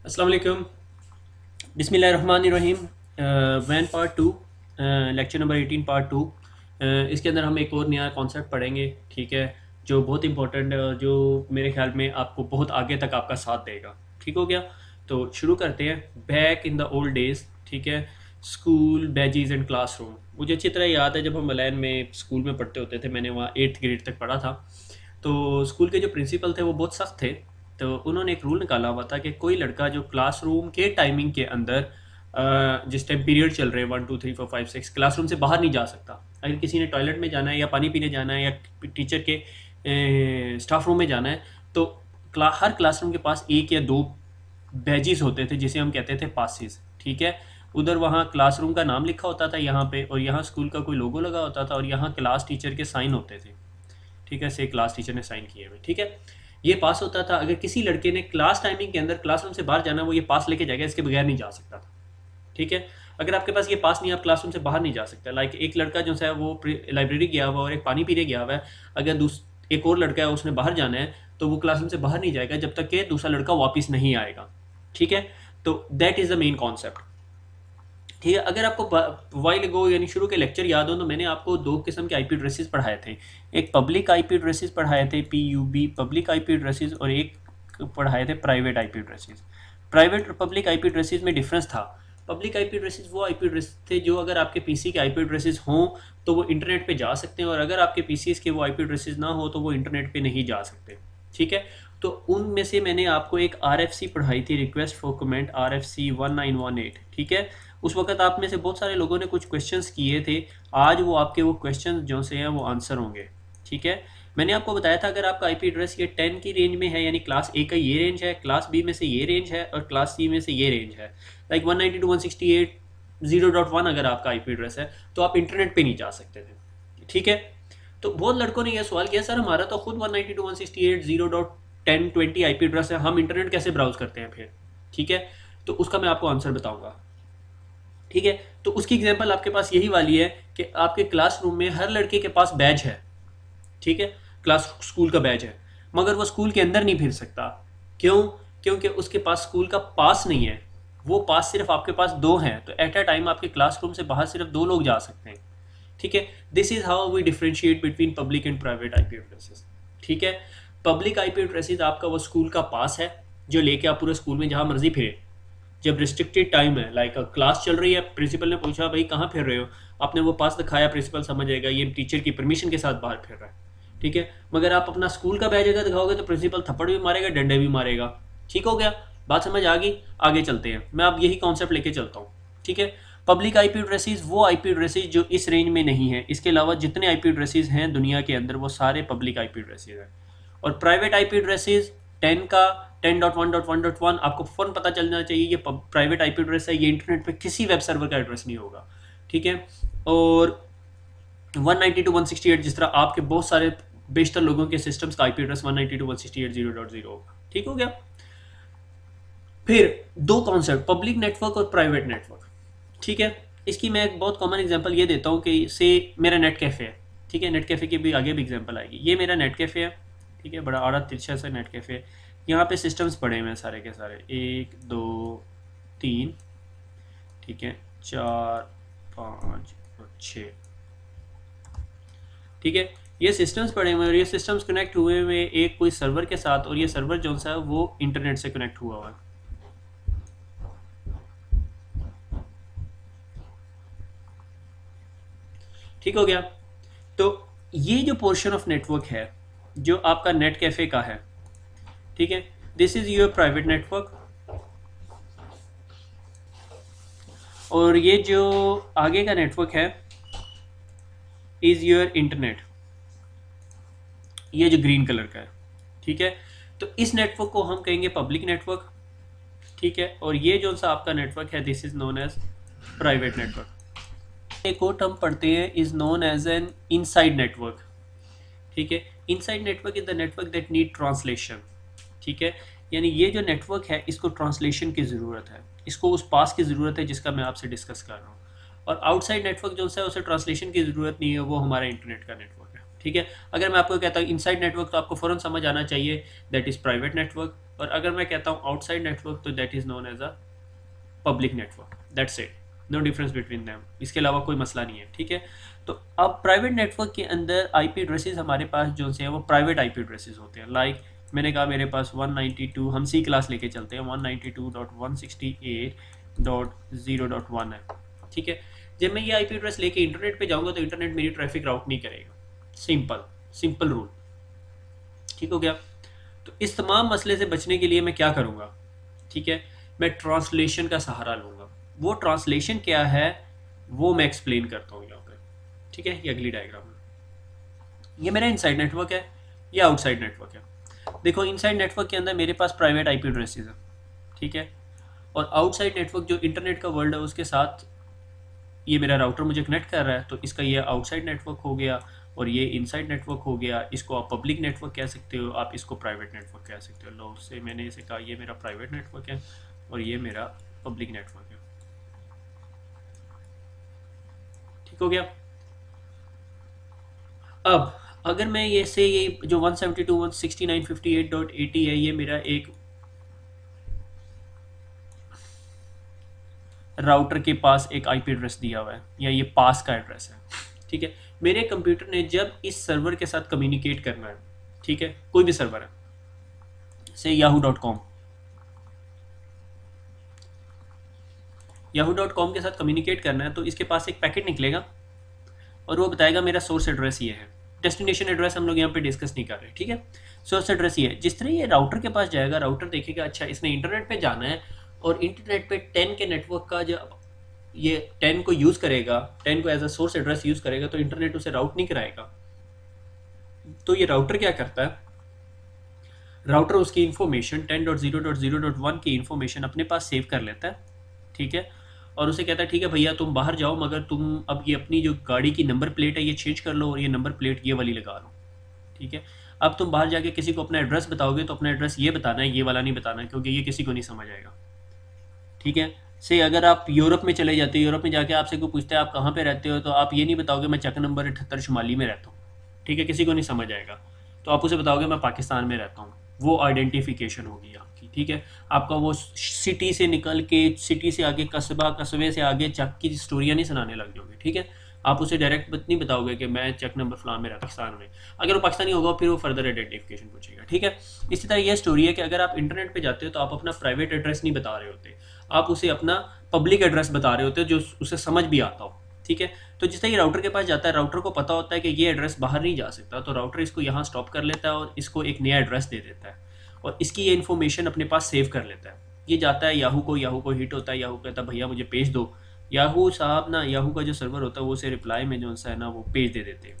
अस्सलाम वालेकुम। बिस्मिल्लाहिर्रहमानिर्रहीम। वैन part two, lecture number 18 part two. इसके अंदर हम एक और नया कॉन्सेप्ट पढ़ेंगे, ठीक है, जो बहुत इंपॉर्टेंट है और जो मेरे ख्याल में आपको बहुत आगे तक आपका साथ देगा। ठीक हो गया? तो शुरू करते हैं। Back in the old days, ठीक है, स्कूल बैजेस एंड क्लासरूम। मुझे अच्छी तरह याद है जब हम मलैन में स्कूल में पढ़ते होते थे, मैंने वहाँ 8th ग्रेड तक पढ़ा था। तो स्कूल के जो प्रिंसिपल थे वो बहुत सख्त थे। तो उन्होंने एक रूल निकाला हुआ था कि कोई लड़का जो क्लासरूम के टाइमिंग के अंदर जिस टाइम पीरियड चल रहे हैं 1 2 3 4 5 6, क्लासरूम से बाहर नहीं जा सकता। अगर किसी ने टॉयलेट में जाना है या पानी पीने जाना है या टीचर के स्टाफ रूम में जाना है, तो हर क्लासरूम के पास एक या दो बैजेस होते थे जिसे हम कहते थे पासिस। ठीक है, उधर वहाँ क्लासरूम का नाम लिखा होता था यहाँ पे, और यहाँ स्कूल का कोई लोगो लगा होता था, और यहाँ क्लास टीचर के साइन होते थे। ठीक है, से क्लास टीचर ने साइन किए हुए। ठीक है, ये पास होता था। अगर किसी लड़के ने क्लास टाइमिंग के अंदर क्लासरूम से बाहर जाना, वो ये पास लेके जाएगा, इसके बगैर नहीं जा सकता था। ठीक है, अगर आपके पास ये पास नहीं, आप क्लासरूम से बाहर नहीं जा सकते। लाइक एक लड़का जो है वो लाइब्रेरी गया हुआ और एक पानी पीने गया हुआ है, अगर एक और लड़का है उसने बाहर जाना है, तो वो क्लासरूम से बाहर नहीं जाएगा जब तक कि दूसरा लड़का वापस नहीं आएगा। ठीक है, तो that is the main concept. ठीक है, अगर आपको वाइल अगो यानी शुरू के लेक्चर याद हो, तो मैंने आपको दो किस्म के आईपी एड्रेसेस पढ़ाए थे। एक पब्लिक आईपी एड्रेसेस पढ़ाए थे, PUB पब्लिक आईपी एड्रेसेस, और एक पढ़ाए थे प्राइवेट आईपी एड्रेसेस। प्राइवेट और पब्लिक आईपी एड्रेसेस में डिफरेंस था। पब्लिक आईपी एड्रेसेस वो आईपी एड्रेस थे जो अगर आपके पीसी के आईपी एड्रेसेस हों तो वो इंटरनेट पे जा सकते हैं, और अगर आपके पीसीस के वो आईपी एड्रेसेस ना हो तो वो इंटरनेट पे नहीं जा सकते। ठीक है, तो उनमें से मैंने आपको एक RFC पढ़ाई थी, रिक्वेस्ट फॉर कमेंट, RFC 1918। ठीक है, उस वक्त आप में से बहुत सारे लोगों ने कुछ क्वेश्चंस किए थे। आज वो आपके वो क्वेश्चंस जो से हैं वो आंसर होंगे। ठीक है, मैंने आपको बताया था अगर आपका आईपी एड्रेस ये 10 की रेंज में है, यानी क्लास ए का ये रेंज है, क्लास बी में से ये रेंज है, और क्लास सी में से ये रेंज है, लाइक 192.168.0.1 अगर आपका आईपी एड्रेस है, तो आप इंटरनेट पे नहीं जा सकते थे। ठीक है, तो बहुत लड़कों ने यह सवाल किया, सर हमारा तो खुद 192.168.0.1020 आईपी एड्रेस है, हम इंटरनेट कैसे ब्राउज करते हैं फिर? ठीक है, तो उसका मैं आपको आंसर बताऊंगा। ठीक है, तो उसकी एग्जांपल आपके पास यही वाली है कि आपके क्लासरूम में हर लड़के के पास बैज है। ठीक है, क्लास स्कूल का बैज है, मगर वो स्कूल के अंदर नहीं फिर सकता। क्यों? क्योंकि उसके पास स्कूल का पास नहीं है। वो पास सिर्फ आपके पास दो हैं, तो एट अ टाइम आपके क्लासरूम से बाहर सिर्फ दो लोग जा सकते हैं। ठीक है, this is how we differentiate between public and private IP addresses. ठीक है, पब्लिक आईपी एड्रेसेस आपका वो स्कूल का पास है जो लेके आप पूरे स्कूल में जहां मर्जी फिरे। जब रिस्ट्रिक्टेड टाइम है, लाइक क्लास चल रही है, प्रिंसिपल ने पूछा भाई कहाँ फिर रहे हो, आपने वो पास दिखाया, प्रिंसिपल समझ जाएगा ये टीचर की परमिशन के साथ बाहर फिर रहा है। ठीक है, मगर आप अपना स्कूल का बैज अगर दिखाओगे तो प्रिंसिपल थप्पड़ भी मारेगा, डंडे भी मारेगा। ठीक हो गया? बात समझ आ गई? आगे चलते हैं, मैं अब यही कॉन्सेप्ट लेके चलता हूँ। ठीक है, पब्लिक आईपी एड्रेसेस वो आईपी एड्रेसेस जो इस रेंज में नहीं है, इसके अलावा जितने आईपी एड्रेसेस हैं दुनिया के अंदर वो सारे पब्लिक आईपी एड्रेसेस हैं। और प्राइवेट आईपी एड्रेसेस 10 का 10.1.1.1 आपको फ़ौरन पता चलना चाहिए ये प्राइवेट आईपी एड्रेस है, ये इंटरनेट पे किसी वेब सर्वर का एड्रेस नहीं होगा। ठीक है, और 192.168 जिस तरह आपके बहुत सारे बेशतर लोगों के सिस्टम्स का आईपी एड्रेस 192.168.0.0 होगा। ठीक हो गया? फिर दो कॉन्सेप्ट, पब्लिक नेटवर्क और प्राइवेट नेटवर्क। ठीक है, इसकी मैं एक बहुत कॉमन एग्जांपल ये देता हूँ कि से मेरा नेट कैफ़े है। ठीक है, नेट कैफ़े की भी आगे भी एग्जांपल आएगी। ये मेरा नेट कैफ़े है। ठीक है, बड़ा आड़ा तिरछा सा नेट कैफ़े है। यहाँ पे सिस्टम्स पड़े हुए हैं सारे के सारे, 1 2 3, ठीक है, 4 5 और 6। ठीक है, ये सिस्टम्स पड़े हुए हैं, और ये सिस्टम्स कनेक्ट हुए हुए एक कोई सर्वर के साथ, और ये सर्वर जो सा है वो इंटरनेट से कनेक्ट हुआ हुआ है। ठीक हो गया? तो ये जो पोर्शन ऑफ नेटवर्क है जो आपका नेट कैफ़े का है, ठीक है, this is your private network. और ये जो आगे का नेटवर्क है इज योर इंटरनेट, ये जो ग्रीन कलर का है। ठीक है, तो इस नेटवर्क को हम कहेंगे पब्लिक नेटवर्क। ठीक है, और ये जो सा आपका नेटवर्क है this is known as private network. एक और टर्म पढ़ते हैं, is known as an inside network. ठीक है, inside network is the network that need translation. ठीक है, यानी ये जो नेटवर्क है इसको ट्रांसलेशन की ज़रूरत है, इसको उस पास की ज़रूरत है जिसका मैं आपसे डिस्कस कर रहा हूँ। और आउटसाइड नेटवर्क जो है उसे ट्रांसलेशन की ज़रूरत नहीं है, वो हमारा इंटरनेट का नेटवर्क है। ठीक है। अगर मैं आपको कहता हूँ इनसाइड नेटवर्क तो आपको फ़ौरन समझ आना चाहिए दैट इज़ प्राइवेट नेटवर्क, और अगर मैं कहता हूँ आउटसाइड नेटवर्क तो that is known as a public network. That's it, no difference between them, इसके अलावा कोई मसला नहीं है, ठीक है। तो अब प्राइवेट नेटवर्क के अंदर आईपी एड्रेसेस हमारे पास जो से हैं वो प्राइवेट आईपी एड्रेसेस होते हैं। लाइक मैंने कहा मेरे पास 192, हम सी क्लास लेके चलते हैं, 192.168.0.1 है, ठीक है। जब मैं ये आईपी एड्रेस लेके इंटरनेट पे जाऊंगा तो इंटरनेट मेरी ट्रैफिक राउट नहीं करेगा। सिंपल रूल, ठीक हो गया। तो इस तमाम मसले से बचने के लिए मैं क्या करूँगा, ठीक है, मैं ट्रांसलेशन का सहारा लूँगा। वो ट्रांसलेशन क्या है वो मैं एक्सप्लेन करता हूँ यहाँ पे, ठीक है। ये अगली डायग्राम में, ये मेरा इनसाइड नेटवर्क है, ये आउटसाइड नेटवर्क है। देखो इनसाइड नेटवर्क के अंदर मेरे पास प्राइवेट आईपी एड्रेसेस है, ठीक है, और आउटसाइड नेटवर्क जो इंटरनेट का वर्ल्ड है उसके साथ ये मेरा राउटर मुझे कनेक्ट कर रहा है, तो इसका ये आउटसाइड नेटवर्क हो गया और ये इनसाइड नेटवर्क हो गया। इसको आप पब्लिक नेटवर्क कह सकते हो, आप इसको प्राइवेट नेटवर्क कह सकते हो। लो से मैंने इसे कहा ये मेरा प्राइवेट नेटवर्क है और ये मेरा पब्लिक नेटवर्क है, ठीक हो गया। अब अगर मैं ये से ये जो 172.169.58.80 है ये मेरा एक राउटर के पास एक आईपी एड्रेस दिया हुआ है या ये पास का एड्रेस है, ठीक है। मेरे कंप्यूटर ने जब इस सर्वर के साथ कम्युनिकेट करना है, ठीक है, कोई भी सर्वर है से yahoo.com के साथ कम्युनिकेट करना है, तो इसके पास एक पैकेट निकलेगा और वो बताएगा मेरा सोर्स एड्रेस ये है। डेस्टिनेशन एड्रेस हम लोग यहाँ पे डिस्कस नहीं कर रहे, ठीक है। सोर्स एड्रेस ये है। जिस तरह ये राउटर के पास जाएगा, राउटर देखेगा अच्छा इसने इंटरनेट पे जाना है और इंटरनेट पे 10 के नेटवर्क का जब ये 10 को यूज़ करेगा, 10 को as a source address use करेगा तो इंटरनेट उसे राउट नहीं कराएगा। तो ये राउटर क्या करता है, राउटर उसकी इन्फॉर्मेशन 10.0.0.1 की इन्फॉर्मेशन अपने पास सेव कर लेता है, ठीक है, और उसे कहता है ठीक है भैया तुम बाहर जाओ मगर तुम अब ये अपनी जो गाड़ी की नंबर प्लेट है ये चेंज कर लो और ये नंबर प्लेट ये वाली लगा लो, ठीक है। अब तुम बाहर जाके किसी को अपना एड्रेस बताओगे तो अपना एड्रेस ये बताना है, ये वाला नहीं बताना है, क्योंकि ये किसी को नहीं समझ आएगा, ठीक है। से अगर आप यूरोप में चले जाते हो, यूरोप में जाके आपसे कोई पूछता है आप कहाँ पे रहते हो, तो आप ये नहीं बताओगे मैं चक नंबर 78 शुमाली में रहता हूँ, ठीक है, किसी को नहीं समझ आएगा। तो आप उसे बताओगे मैं पाकिस्तान में रहता हूँ, वो आइडेंटिफिकेशन होगी आपकी, ठीक है। आपका वो सिटी से निकल के सिटी से आगे कस्बा, कस्बे से आगे चक की स्टोरियाँ नहीं सुनाने लग जाओगे, ठीक है। आप उसे डायरेक्ट नहीं बताओगे कि मैं चक नंबर फलां में रहता पाकिस्तान में। अगर वो पाकिस्तानी होगा फिर वो फर्दर आइडेंटिफिकेशन पूछेगा, ठीक है। इसी तरह ये स्टोरी है कि अगर आप इंटरनेट पे जाते हो तो आप अपना प्राइवेट एड्रेस नहीं बता रहे होते, आप उसे अपना पब्लिक एड्रेस बता रहे होते हो जो उसे समझ भी आता हो, ठीक है। तो जिस तरह ये राउटर के पास जाता है, राउटर को पता होता है कि ये एड्रेस बाहर नहीं जा सकता, तो राउटर इसको यहाँ स्टॉप कर लेता है और इसको एक नया एड्रेस दे देता है और इसकी ये इन्फॉर्मेशन अपने पास सेव कर लेता है। ये जाता है याहू को हिट होता है, याहू कहता है भैया मुझे पेज दो। याहू साहब ना, याहू का जो सर्वर होता है वो उसे रिप्लाई में जो सा है ना वो पेज दे देते हैं।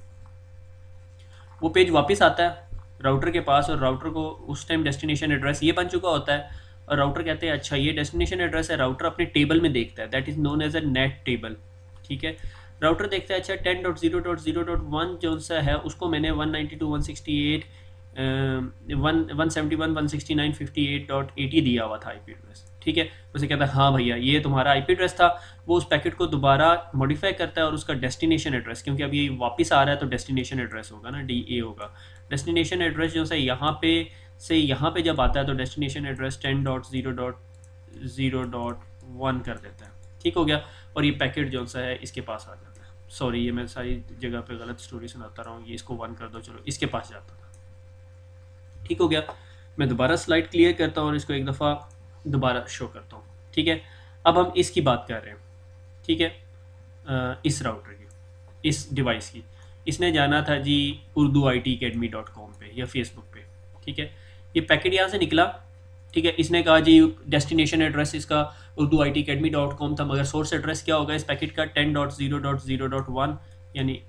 वो पेज वापस आता है राउटर के पास और राउटर को उस टाइम डेस्टिनेशन एड्रेस ये बन चुका होता है और राउटर कहते हैं अच्छा ये डेस्टिनेशन एड्रेस है। राउटर अपने टेबल में देखता है, that is known as a NAT table, ठीक है। राउटर देखता है अच्छा 10.0.0.1 जो सा है उसको मैंने 192.168.171.169.58.80 दिया हुआ था आईपी एड्रेस, ठीक है। उसे कहता है हाँ भैया ये तुम्हारा आईपी एड्रेस था। वो उस पैकेट को दोबारा मॉडिफाई करता है और उसका डेस्टिनेशन एड्रेस, क्योंकि अब ये वापस आ रहा है तो डेस्टिनेशन एड्रेस होगा ना, DA होगा। डेस्टिनेशन एड्रेस जो है यहाँ पे से यहाँ पे जब आता है तो डेस्टिनेशन एड्रेस 10.0.0.1 कर देता है, ठीक हो गया। और ये पैकेट जो सा है इसके पास आ जाता है। सॉरी ये मैं सारी जगह पे गलत स्टोरी सुनाता रहा हूँ, ये इसको 1 कर दो, चलो इसके पास जाता था, ठीक हो गया। मैं दोबारा स्लाइड क्लियर करता हूँ और इसको एक दफ़ा दोबारा शो करता हूँ, ठीक है। अब हम इसकी बात कर रहे हैं, ठीक है, इस राउटर की, इस डिवाइस की। इसने जाना था जी urduitacademy.com पे या फेसबुक पे, ठीक है। ये पैकेट यहाँ से निकला, ठीक है। इसने कहा जी डेस्टिनेशन एड्रेस इसका urduitacademy.com था, मगर सोर्स एड्रेस क्या होगा इस पैकेट का 10.0.0.1 यानी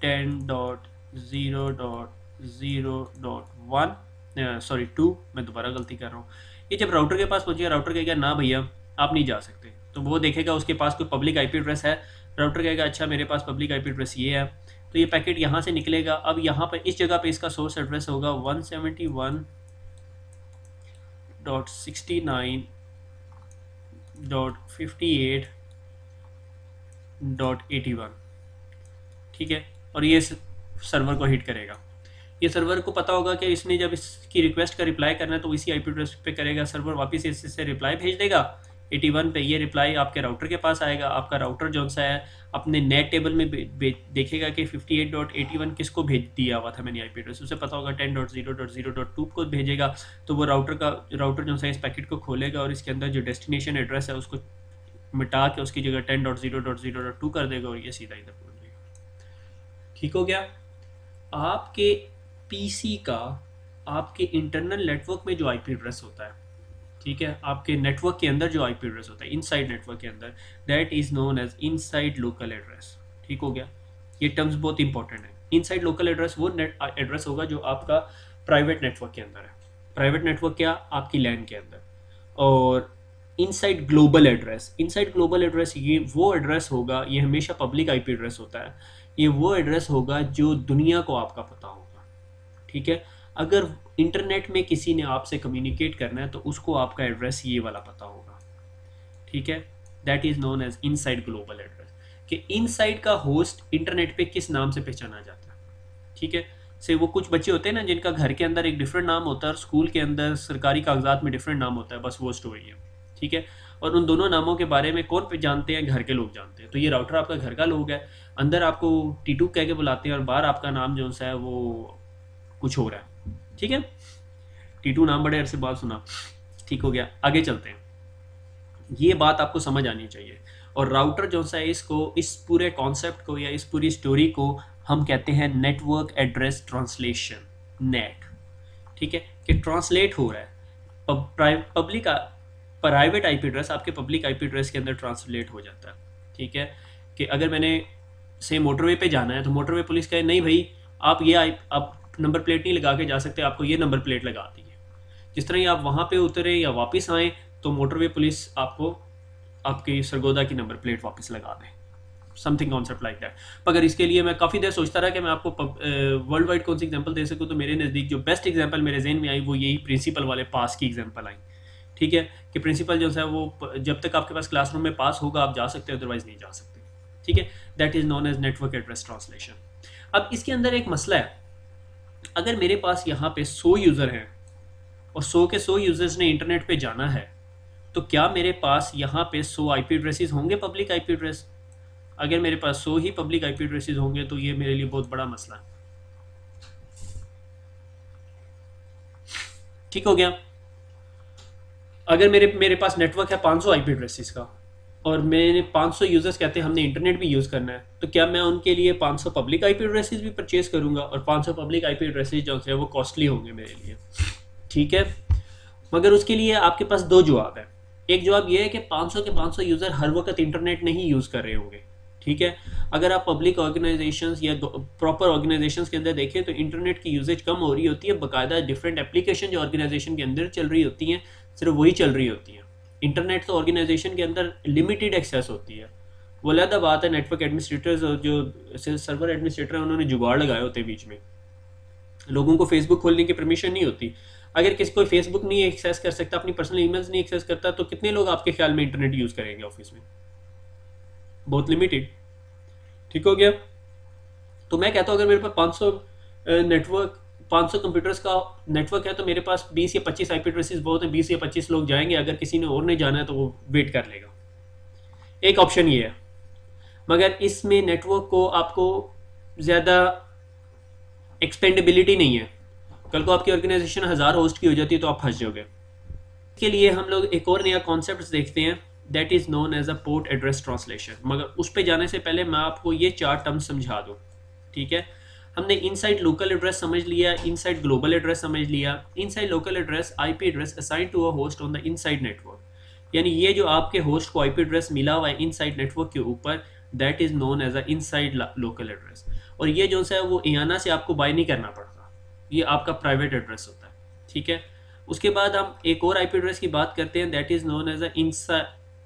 10.0.0.1 सॉरी 2, मैं दोबारा गलती कर रहा हूँ। ये जब राउटर के पास पहुँचेगा, राउटर कहेगा ना भैया आप नहीं जा सकते, तो वो देखेगा उसके पास कोई पब्लिक आईपी एड्रेस है। राउटर कहेगा अच्छा मेरे पास पब्लिक आईपी एड्रेस ये है, तो ये पैकेट यहाँ से निकलेगा। अब यहाँ पर इस जगह पे इसका सोर्स एड्रेस होगा 171.69.58.81, ठीक है। और ये सर्वर को हिट करेगा। ये सर्वर को पता होगा कि इसने जब इसकी रिक्वेस्ट का रिप्लाई करना है तो इसी आईपी एड्रेस पे करेगा। सर्वर वापस इससे रिप्लाई भेज देगा 81 पे। ये रिप्लाई आपके राउटर के पास आएगा। आपका राउटर जो सा है अपने नेट टेबल में देखेगा कि 58.81 किसको भेज दिया हुआ था मैंने आईपी एड्रेस, उसे पता होगा 10.0.0.2 को भेजेगा। तो वो राउटर जो सा इस पैकेट को खोलेगा और इसके अंदर जो डेस्टिनेशन एड्रेस है उसको मिटा के उसकी जगह 10.0.0.2 कर देगा और ये सीधा इधर पहुंच जाएगा। ठीक हो गया। आपके पीसी का आपके इंटरनल नेटवर्क में जो आईपी एड्रेस होता है, ठीक है, आपके नेटवर्क के अंदर जो आईपी एड्रेस होता है इनसाइड नेटवर्क के अंदर, that is known as inside local address. ठीक हो गया। ये टर्म्स बहुत इंपॉर्टेंट है। इनसाइड लोकल एड्रेस वो एड्रेस होगा जो आपका प्राइवेट नेटवर्क के अंदर है। प्राइवेट नेटवर्क क्या, आपकी लैन के अंदर। और inside global address, inside global address ये वो एड्रेस होगा, ये हमेशा पब्लिक आईपी एड्रेस होता है, ये वो एड्रेस होगा जो दुनिया को आपका पता होगा। ठीक है। अगर इंटरनेट में किसी ने आपसे कम्युनिकेट करना है तो उसको आपका एड्रेस ये वाला पता होगा। ठीक है। That is known as inside global address. कि इनसाइड का होस्ट इंटरनेट पे किस नाम से पहचाना जाता है। ठीक है। से वो कुछ बच्चे होते हैं ना जिनका घर के अंदर एक डिफरेंट नाम होता है और स्कूल के अंदर सरकारी कागजात में डिफरेंट नाम होता है, बस वो स्टोरी है। ठीक है। और उन दोनों नामों के बारे में कौन जानते हैं, घर के लोग जानते हैं। तो ये राउटर आपका घर का लोग है, अंदर आपको टीटू कह के बुलाते हैं और बाहर आपका नाम जो सा है वो कुछ हो रहा है। ठीक है। टीटू नाम बड़े अरसे बाद सुना। ठीक हो गया। आगे चलते हैं। ये बात आपको समझ आनी चाहिए। और राउटर जो सा है इसको, इस पूरे कॉन्सेप्ट को या इस पूरी स्टोरी को हम कहते हैं नेटवर्क एड्रेस ट्रांसलेशन, नेट। ठीक है। कि ट्रांसलेट हो रहा है पब्लिक प्राइवेट आईपी एड्रेस आपके पब्लिक आईपी एड्रेस के अंदर ट्रांसलेट हो जाता है। ठीक है। कि अगर मैंने से मोटरवे पे जाना है तो मोटरवे पुलिस कहे नहीं भाई आप ये आप नंबर प्लेट नहीं लगा के जा सकते, आपको ये नंबर प्लेट लगा दी है। जिस तरह ही आप वहाँ पे उतरे या वापस आए तो मोटरवे पुलिस आपको आपकी सरगोदा की नंबर प्लेट वापस लगा दें, समथिंग कॉन्सेप्ट लाइक दैट। मगर इसके लिए मैं काफ़ी देर सोचता रहा कि मैं आपको वर्ल्ड वाइड कौन सी एग्जांपल दे सकूँ, तो मेरे नज़दीक जो बेस्ट एग्जांपल मेरे जहन में आई वो यही प्रिंसिपल वाले पास की एग्जांपल आई। ठीक है। कि प्रिंसिपल जो है वो जब तक आपके पास क्लासरूम में पास होगा आप जा सकते हैं, अदरवाइज नहीं जा सकते। ठीक है। That is known as network address translation. अब इसके अंदर एक मसला है, अगर मेरे पास यहाँ पे 100 यूज़र हैं और 100 के 100 यूज़र्स ने इंटरनेट पे जाना है तो क्या मेरे पास यहाँ पे 100 आईपी एड्रेसेस होंगे पब्लिक आईपी एड्रेस? अगर मेरे पास 100 ही पब्लिक आईपी एड्रेसेस होंगे तो ये मेरे लिए बहुत बड़ा मसला है। ठीक हो गया। अगर मेरे पास नेटवर्क है 500 आईपी एड्रेसेस का और मेरे 500 यूज़र्स कहते हैं हमने इंटरनेट भी यूज़ करना है, तो क्या मैं उनके लिए 500 पब्लिक आईपी एड्रेसेस भी परचेज करूंगा? और 500 पब्लिक आईपी एड्रेसेस जो है वो कॉस्टली होंगे मेरे लिए। ठीक है। मगर उसके लिए आपके पास दो जवाब है। एक जवाब ये है कि 500 के 500 यूज़र हर वक्त इंटरनेट नहीं यूज़ कर रहे होंगे। ठीक है। अगर आप पब्लिक ऑर्गेनाइजेशंस या प्रॉपर ऑर्गेनाइजेशंस के अंदर देखें तो इंटरनेट की यूजेज कम हो रही होती है, बाकायदा डिफरेंट एप्लीकेशन जो ऑर्गेनाइजेशन के अंदर चल रही होती हैं सिर्फ वही चल रही होती हैं। इंटरनेट तो ऑर्गेनाइजेशन के अंदर लिमिटेड एक्सेस होती है। वो अलग बात है, नेटवर्क एडमिनिस्ट्रेटर्स और जो सर्वर एडमिनिस्ट्रेटर हैं उन्होंने जुगाड़ लगाए होते हैं बीच में। लोगों को फेसबुक खोलने की परमिशन नहीं होती। अगर किसी कोई फेसबुक नहीं एक्सेस कर सकता, अपनी पर्सनल ईमेल्स नहीं एक्सेस करता, तो कितने लोग आपके ख्याल में इंटरनेट यूज़ करेंगे ऑफिस में? बहुत लिमिटेड। ठीक हो गया। तो मैं कहता हूँ अगर मेरे पास 500 कंप्यूटर्स का नेटवर्क है तो मेरे पास 20 या 25 आईपी एड्रेसेस बहुत हैं, 20 या 25 लोग जाएंगे। अगर किसी ने और नहीं जाना है तो वो वेट कर लेगा। एक ऑप्शन ये है। मगर इसमें नेटवर्क को आपको ज़्यादा एक्सपेंडेबिलिटी नहीं है। कल को आपकी ऑर्गेनाइजेशन 1000 होस्ट की हो जाती है तो आप फंस जाओगे। इसके लिए हम लोग एक और नया कॉन्सेप्ट देखते हैं, that is known as a port address translation. मगर उस पर जाने से पहले मैं आपको ये 4 टर्म समझा दूँ। ठीक है। हमने इनसाइड लोकल एड्रेस समझ लिया, इनसाइड ग्लोबल एड्रेस समझ लिया। Inside local address IP address assigned to a host on the inside network, यानी ये जो आपके होस्ट को आईपी एड्रेस मिला हुआ है इनसाइड नेटवर्क के ऊपर, that is known as a inside local address. और ये जो है वो इयाना से आपको बाय नहीं करना पड़ता, ये आपका प्राइवेट एड्रेस होता है। ठीक है। उसके बाद हम एक और आईपी एड्रेस की बात करते हैं, that is known as a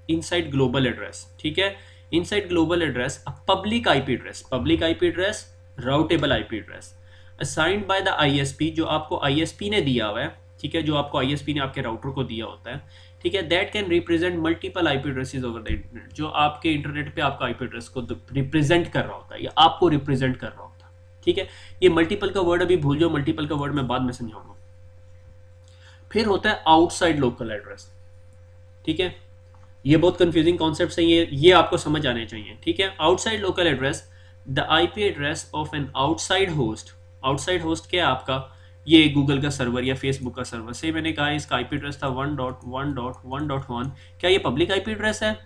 inside global address. ठीक है। Inside global address a public IP address routable IP address assigned by the ISP, जो आपको आईएसपी ने दिया हुआ है। ठीक है। जो आपको आईएसपी ने आपके राउटर को दिया होता है। ठीक है। That can represent multiple IP addresses over the internet, जो आपके इंटरनेट पे आपका आईपी एड्रेस को रिप्रेजेंट कर रहा होता है या आपको रिप्रेजेंट कर रहा होता है। ठीक है, ये मल्टीपल का वर्ड अभी भूल जाओ, मल्टीपल का वर्ड मैं बाद में समझाऊंगा। फिर होता है आउटसाइड लोकल एड्रेस। ठीक है, ये बहुत कंफ्यूजिंग कॉन्सेप्ट है, ये आपको समझ आने चाहिए। ठीक है, outside local address, the IP address of an outside host. Outside host क्या है आपका, ये गूगल का सर्वर या फेसबुक का सर्वर से मैंने कहा इसका आईपी एड्रेस था 1.1.1.1। क्या ये पब्लिक आईपी एड्रेस है?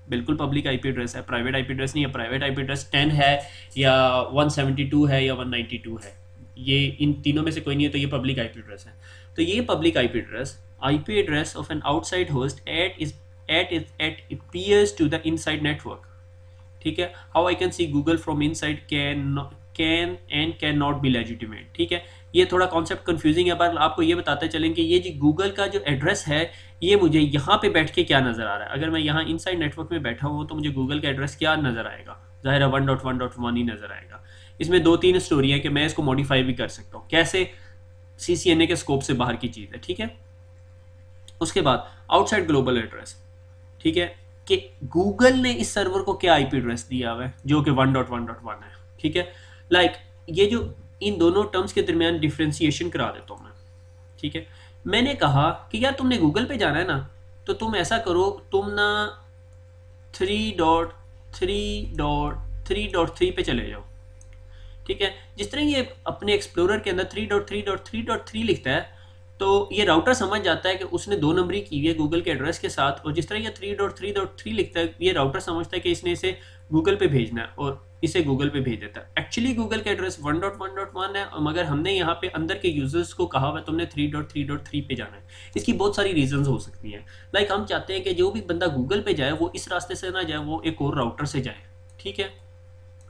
बिल्कुल पब्लिक आईपी एड्रेस है, प्राइवेट आईपी एड्रेस नहीं है। प्राइवेट आईपी एड्रेस 10 है या 172 है या 192 है, ये इन तीनों में से कोई नहीं है, तो ये पब्लिक आईपी एड्रेस है। तो ये public IP address of an outside host at appears to the inside network। ठीक है, how I can see Google from inside can and can not be legitimate. ठीक है, ये थोड़ा कॉन्सेप्ट कंफ्यूजिंग है, पर आपको ये बताते चलें कि ये जी गूगल का जो एड्रेस है, ये मुझे यहाँ पे बैठ के क्या नज़र आ रहा है। अगर मैं यहाँ इनसाइड नेटवर्क में बैठा हूँ तो मुझे गूगल का एड्रेस क्या नज़र आएगा, ज़ाहिर है 1.1.1 ही नज़र आएगा। इसमें 2-3 स्टोरी है कि मैं इसको मॉडिफाई भी कर सकता हूँ, कैसे, CCNA के स्कोप से बाहर की चीज़ है। ठीक है, उसके बाद आउटसाइड ग्लोबल एड्रेस। ठीक है, कि गूगल ने इस सर्वर को क्या आईपी एड्रेस दिया हुआ है जो कि 1.1.1 है। ठीक है, लाइक ये जो इन दोनों टर्म्स के दरमियान डिफ्रेंसिएशन करा देता हूँ मैं। ठीक है, मैंने कहा कि यार तुमने गूगल पे जाना है ना, तो तुम ऐसा करो, तुम ना 3.3.3 पे चले जाओ। ठीक है, जिस तरह ये अपने एक्सप्लोरर के अंदर 3.3.3.3 लिखता है, तो ये राउटर समझ जाता है कि उसने 2 नंबरी की है गूगल के एड्रेस के साथ, और जिस तरह ये 3.3.3 लिखता है, ये राउटर समझता है कि इसने इसे गूगल पे भेजना है और इसे गूगल पे भेज देता है। एक्चुअली गूगल का एड्रेस 1.1.1 है, मगर हमने यहाँ पे अंदर के यूजर्स को कहा हुआ तुमने 3.3.3 पे जाना है। इसकी बहुत सारी रीजंस हो सकती हैं। लाइक हम चाहते हैं कि जो भी बंदा गूगल पे जाए वो इस रास्ते से ना जाए, वो एक और राउटर से जाए। ठीक है,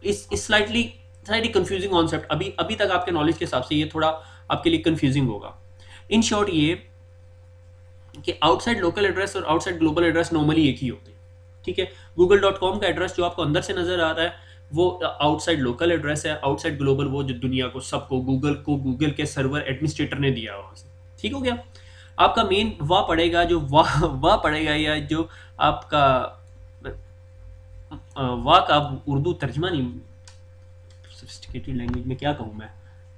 इस स्लाइटली कंफ्यूजिंग कॉन्सेप्ट अभी तक आपके नॉलेज के हिसाब से ये थोड़ा आपके लिए कंफ्यूजिंग होगा। इन शॉर्ट ये कि आउटसाइड लोकल एड्रेस और आउटसाइड ग्लोबल एड्रेस नॉर्मली एक ही होते हैं। ठीक है, google.com का एड्रेस जो आपको अंदर से नजर आ रहा है वो आउटसाइड लोकल एड्रेस है, आउटसाइड ग्लोबल वो जो दुनिया को सबको गूगल के सर्वर एडमिनिस्ट्रेटर ने दिया हुआ। ठीक हो गया, आपका मेन वाह पड़ेगा जो वाह पड़ेगा, या जो आपका वाह का उर्दू तर्जमा नहीं, सोफिस्टिकेटेड लैंग्वेज में क्या कहूँ मैं,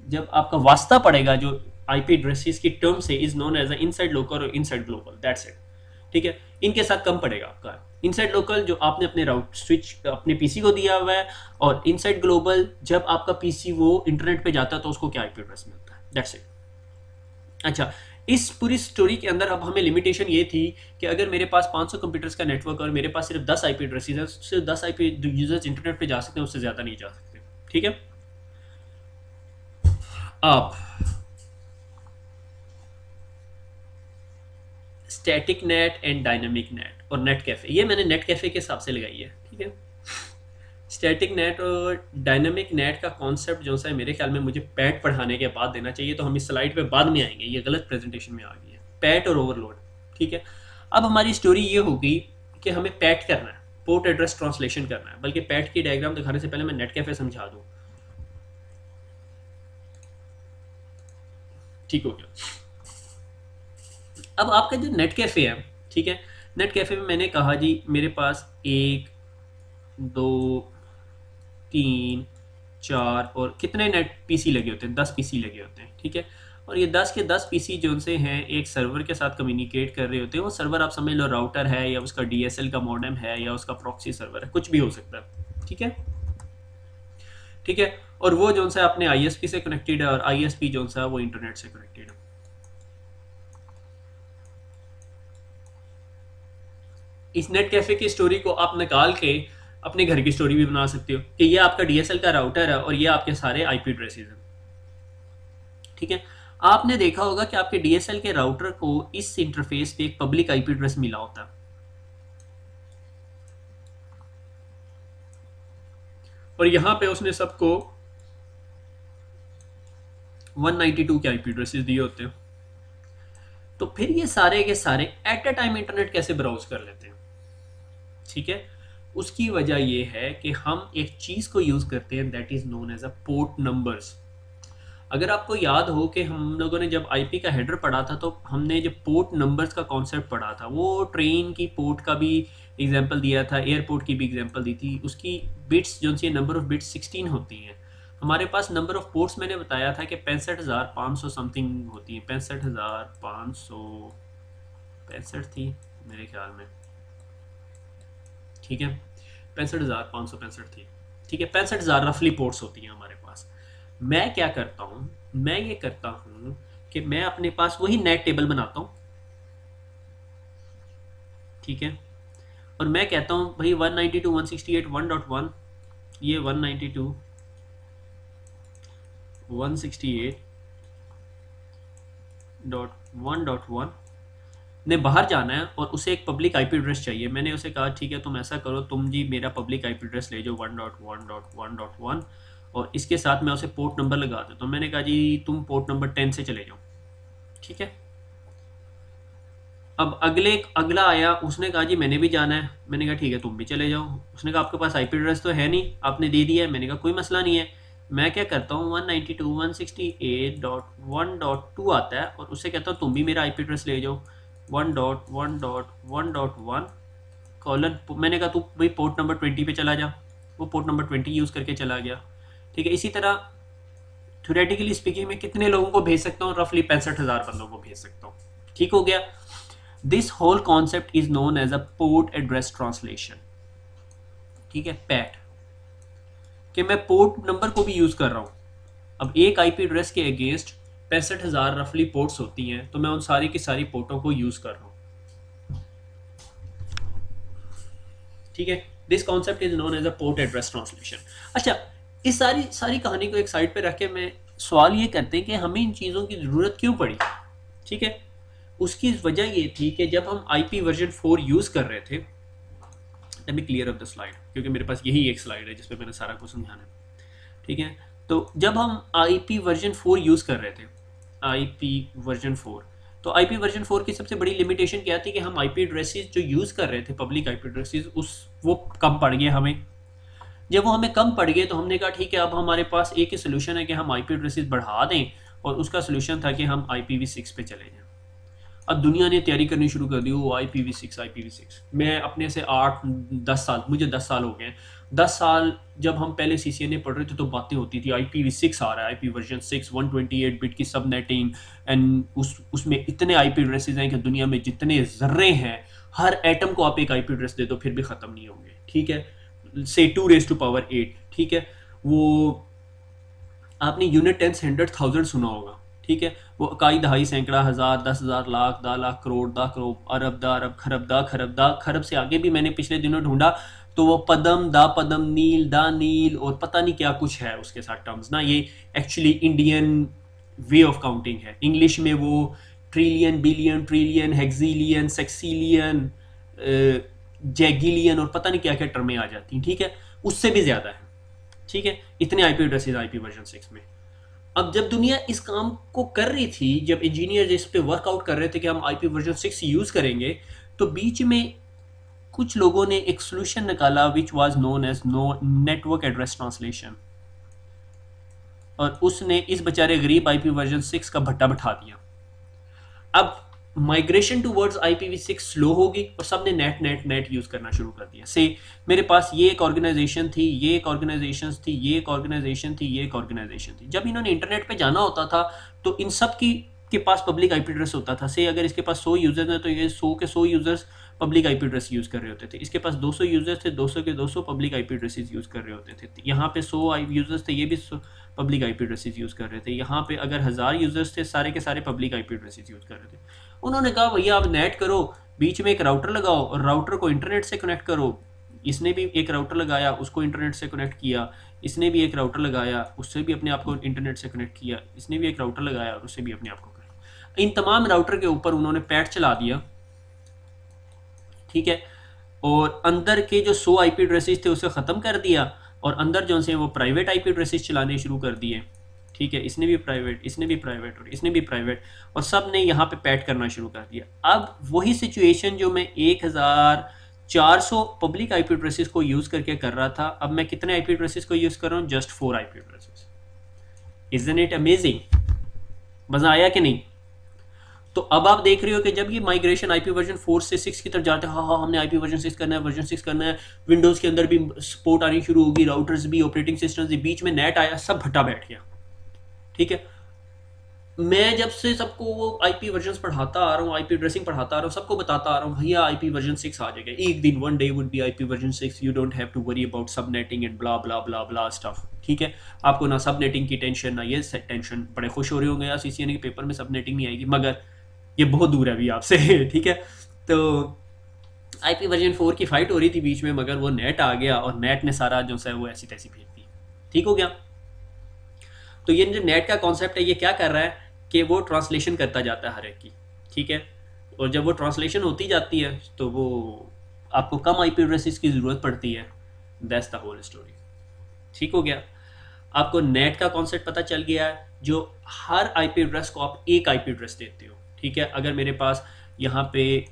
जब आपका वास्ता पड़ेगा जो आईपी एड्रेसेस की टर्म से is known as inside local और इनसाइड ग्लोबल, दैट्स इट। ठीक है, इनके साथ कम पड़ेगा आपका इनसाइड लोकल जो आपने अपने राउट स्विच अपने पीसी को दिया हुआ है, और इनसाइड ग्लोबल जब आपका पीसी वो इंटरनेट पे जाता है तो उसको क्या आईपी एड्रेस मिलता है, दैट्स इट। अच्छा, इस पूरी स्टोरी के अंदर अब हमें लिमिटेशन ये थी कि अगर मेरे पास 500 कंप्यूटर्स का नेटवर्क और मेरे पास सिर्फ 10 आईपी एड्रेसेस है, सिर्फ 10 आईपी यूजर्स इंटरनेट पे जा सकते हैं, उससे ज़्यादा नहीं जा सकते। ठीक है, आप static NAT and dynamic net और नेट कैफे, ये मैंने नेट कैफे के हिसाब से लगाई है। ठीक है, स्टैटिक नेट और डायनामिक नेट का कॉन्सेप्ट जो है मेरे ख्याल में मुझे पैट पढ़ाने के बाद देना चाहिए, तो हम इस स्लाइड पे बाद में आएंगे, ये गलत प्रेजेंटेशन में आ गई है, पैट और ओवरलोड। ठीक है, अब हमारी स्टोरी ये होगी कि हमें पैट करना है, पोर्ट एड्रेस ट्रांसलेशन करना है। बल्कि पैट की डायग्राम दिखाने से पहले मैं नेट कैफे समझा दूँ। ठीक हो गया, अब आपका जो नेट कैफे है, ठीक है, नेट कैफे में मैंने कहा जी मेरे पास 1 2 3 4 और कितने नेट पीसी लगे होते हैं, 10 पीसी लगे होते हैं। ठीक है, और ये 10 के 10 पीसी जो उनसे हैं एक सर्वर के साथ कम्युनिकेट कर रहे होते हैं। वो सर्वर आप समझ लो राउटर है या उसका DSL का मॉडेम है या उसका प्रॉक्सी सर्वर है, कुछ भी हो सकता है। ठीक है, ठीक है, और वो जो सा अपने ISP से कनेक्टेड है और ISP जो सा वो इंटरनेट से कनेक्टेड है। इस नेट कैफे की स्टोरी को आप निकाल के अपने घर की स्टोरी भी बना सकते हो कि ये आपका DSL का राउटर है और ये आपके सारे आईपी एड्रेसेस हैं। ठीक है, आपने देखा होगा कि आपके DSL के राउटर को इस इंटरफेस पे एक पब्लिक आईपी एड्रेस मिला होता है, और यहां पे उसने सबको 192 के आईपी एड्रेसेस दिए होते हैं। तो फिर ये सारे के सारे एट अ टाइम इंटरनेट कैसे ब्राउज कर लेते हैं? ठीक है, उसकी वजह यह है कि हम एक चीज को यूज करते हैं that is known as a port numbers. अगर आपको याद हो कि हम लोगों ने जब आईपी का हेडर पढ़ा था तो हमने जो पोर्ट नंबर्स का कॉन्सेप्ट पढ़ा था, वो ट्रेन की पोर्ट का भी एग्जांपल दिया था, एयरपोर्ट की भी एग्जांपल दी थी। उसकी बिट्स जो सी नंबर ऑफ बिट्स 16 होती हैं। हमारे पास नंबर ऑफ पोर्ट्स मैंने बताया था कि 65,500 समथिंग होती है, 65,565 थी मेरे ख्याल में, ठीक है, 65,565 थी, ठीक है, 65,000 रफली पोर्ट्स होती हैं हमारे पास। मैं क्या करता हूँ, मैं ये करता हूँ कि मैं अपने पास वही नेट टेबल बनाता हूँ, ठीक है, और मैं कहता हूँ भाई 192.168.1.1, ये 192.168.1.1 ने बाहर जाना है और उसे एक पब्लिक आईपी एड्रेस चाहिए। मैंने उसे कहा ठीक है तुम ऐसा करो, तुम जी मेरा पब्लिक आईपी एड्रेस ले जाओ 1.1.1.1 और इसके साथ मैं उसे पोर्ट नंबर लगा देता हूँ। मैंने कहा जी तुम पोर्ट नंबर 10 से चले जाओ, ठीक है। अब अगला आया, उसने कहा जी मैंने भी जाना है। मैंने कहा ठीक है तुम भी चले जाओ। उसने कहा आपके पास आईपी एड्रेस तो है नहीं, आपने दे दिया है। मैंने कहा कोई मसला नहीं है, मैं क्या करता हूँ 192.168.1.2 आता है और उससे कहता हूँ तुम भी मेरा आईपी एड्रेस ले जाओ 1.1.1.1 कॉलन। मैंने कहा तू भाई पोर्ट नंबर 20 पे चला जा, वो पोर्ट नंबर 20 यूज़ करके चला गया, ठीक है। इसी तरह थ्योरेटिकली स्पीकिंग में कितने लोगों को भेज सकता हूँ, रफली 65,000 बंदों को भेज सकता हूँ, ठीक हो गया। This whole concept is known as a port address translation, ठीक है, पैट, कि मैं पोर्ट नंबर को भी यूज कर रहा हूं। अब एक आईपी एड्रेस के अगेंस्ट 65,000 रफली पोर्ट्स होती हैं, तो मैं उन सारी की सारी पोर्टों को यूज कर रहा हूं, ठीक है। This concept is known as a port address translation. अच्छा, इस सारी सारी कहानी को एक साइड पे रख के मैं सवाल ये करते हैं कि हमें इन चीज़ों की ज़रूरत क्यों पड़ी, ठीक है। उसकी वजह ये थी कि जब हम IP वर्जन 4 यूज़ कर रहे थे, let me clear up the slide क्योंकि मेरे पास यही एक स्लाइड है जिसपे मैंने सारा कुछ समझाना है, ठीक है। तो जब हम IP वर्जन 4 यूज़ कर रहे थे, IP वर्जन 4, तो IP वर्जन 4 की सबसे बड़ी लिमिटेशन क्या थी कि हम IP एड्रेसेस जो यूज़ कर रहे थे, पब्लिक IP एड्रेसेस, वो कम पड़ गए हमें। जब वो हमें कम पड़ गए तो हमने कहा ठीक है अब हमारे पास एक ही सोल्यूशन है कि हम IP एड्रेसेस बढ़ा दें, और उसका सोल्यूशन था कि हम IPv6 पे चले जाएं। अब दुनिया ने तैयारी करनी शुरू कर दी, वो IPv6। मैं अपने से 8-10 साल, मुझे 10 साल हो गए, 10 साल जब हम पहले CCNA पढ़ रहे थे तो बातें होती थी IPv6 आ रहा है, IP वर्जन 6, 128 बिट की सब नेटिंग, एंड उसमें इतने IP एड्रेसेस हैं कि दुनिया में जितने ज़र्रे हैं, हर एटम को आप एक IP एड्रेस दे दो फिर भी ख़त्म नहीं होंगे, ठीक है, से 2⁸8, ठीक है। वो आपने यूनिट 10 100 1000 सुना होगा, ठीक है। वो इकाई दहाई सैकड़ा हज़ार 10,000 लाख 10 लाख करोड़ 10 करोड़ अरब दा अरब खरब दा खरब दा खरब से आगे भी मैंने पिछले दिनों ढूंढा तो वो पदम दा पदम नील दा नील और पता नहीं क्या कुछ है उसके साथ टर्म्स ना। ये actually Indian way of counting है। इंग्लिश में वो ट्रिलियन बिलियन ट्रिलियन हेक्सिलियन सेक्सिलियन जैगिलियन और पता नहीं क्या क्या टर्में आ जाती हैं, ठीक है, उससे भी ज़्यादा है, ठीक है। इतने IP एड्रेसेस IP वर्जन 6 में। अब जब दुनिया इस काम को कर रही थी, जब इंजीनियर इस पे वर्कआउट कर रहे थे कि हम IP वर्जन 6 यूज़ करेंगे, तो बीच में कुछ लोगों ने एक सोल्यूशन निकाला which was known as network address translation, और उसने इस बेचारे गरीब IP वर्जन 6 का भट्टा बैठा दिया। अब माइग्रेशन टूवर्ड्स IPv6 स्लो होगी और सबने नेट यूज करना शुरू कर दिया। से मेरे पास ये एक ऑर्गेनाइजेशन थी, ये एक ऑर्गेनाइजेशन थी, ये एक ऑर्गेनाइजेशन थी, ये एक ऑर्गेनाइजेशन थी। जब इन्होंने इंटरनेट पे जाना होता था तो इन सब के पास पब्लिक IP एड्रेस होता था। से अगर इसके पास 100 यूजर्स हैं तो ये 100 के 100 users public IP address use कर रहे होते थे। इसके पास 200 यूजर्स थे, 200 के 200 पब्लिक IP एड्रेसेस यूज कर रहे होते थे। यहाँ पे 100 यूजर्स थे, ये भी पब्लिक IP एड्रेसेस यूज कर रहे थे। यहाँ पे अगर 1000 यूजर्स थे, सारे के सारे पब्लिक IP एड्रेसेस यूज कर रहे थे। उन्होंने कहा भैया आप नेट करो, बीच में एक राउटर लगाओ और राउटर को इंटरनेट से कनेक्ट करो। इसने भी एक राउटर लगाया, उसको इंटरनेट से कनेक्ट किया, इसने भी एक राउटर लगाया, उससे भी अपने आप को इंटरनेट से कनेक्ट किया, इसने भी एक राउटर लगाया और उससे भी अपने आप को कनेक्ट। इन तमाम राउटर के ऊपर उन्होंने पैट चला दिया, ठीक है, और अंदर के जो 100 IP एड्रेसेस थे उसे ख़त्म कर दिया और अंदर जो से वो प्राइवेट IP एड्रेसेस चलाने शुरू कर दिए, ठीक है। इसने भी प्राइवेट, इसने भी प्राइवेट और इसने भी प्राइवेट, और सब ने यहाँ पे पैट करना शुरू कर दिया। अब वही सिचुएशन जो मैं 1400 पब्लिक IP एड्रेसेस को यूज़ करके कर रहा था, अब मैं कितने IP एड्रेसेस को यूज़ कर रहा हूँ? Just 4 IP addresses. Isn't it amazing? मज़ा आया कि नहीं? तो अब आप देख रहे हो कि जब ये माइग्रेशन आईपी वर्जन 4 से 6 की तरफ जाते हैं, हाँ हाँ हमने आईपी वर्जन 6 करना है, वर्जन 6 करना है, विंडोज़ के अंदर भी सपोर्ट आनी शुरू होगी, राउटर्स भी, ऑपरेटिंग सिस्टम्स भी, बीच में नेट आया, सब भट्टा बैठ गया। ठीक है, मैं जब से सबको वो आईपी वर्जन पढ़ाता आ रहा हूँ, आईपी एड्रेसिंग पढ़ाता आ रहा हूँ, सबको बताता आ रहा हूँ भैया आईपी वर्जन 6 आ जाएगा एक दिन, one day would be IP version 6, you don't have to worry about subnetting and blah blah blah blah stuff. ठीक है, आपको ना सब नेटिंग की टेंशन ना ये टेंशन, बड़े खुश हो रहे होंगे यार सीसीएनए के पेपर में सब नेटिंग नहीं आएगी, मगर ये बहुत दूर है अभी आपसे। ठीक है, तो आईपी वर्जन 4 की फाइट हो रही थी बीच में, मगर वो नेट आ गया और नेट ने सारा जो है वो ऐसी तैसी भेज दी। ठीक हो गया। तो ये जो नेट का कॉन्सेप्ट है ये क्या कर रहा है कि वो ट्रांसलेशन करता जाता है हर एक की। ठीक है, और जब वो ट्रांसलेशन होती जाती है तो वो आपको कम आईपी एड्रेसेस की ज़रूरत पड़ती है। That's the whole story. ठीक हो गया, आपको नेट का कॉन्सेप्ट पता चल गया है, जो हर आईपी एड्रेस को आप एक आईपी एड्रेस देते हो। ठीक है, अगर मेरे पास यहाँ पे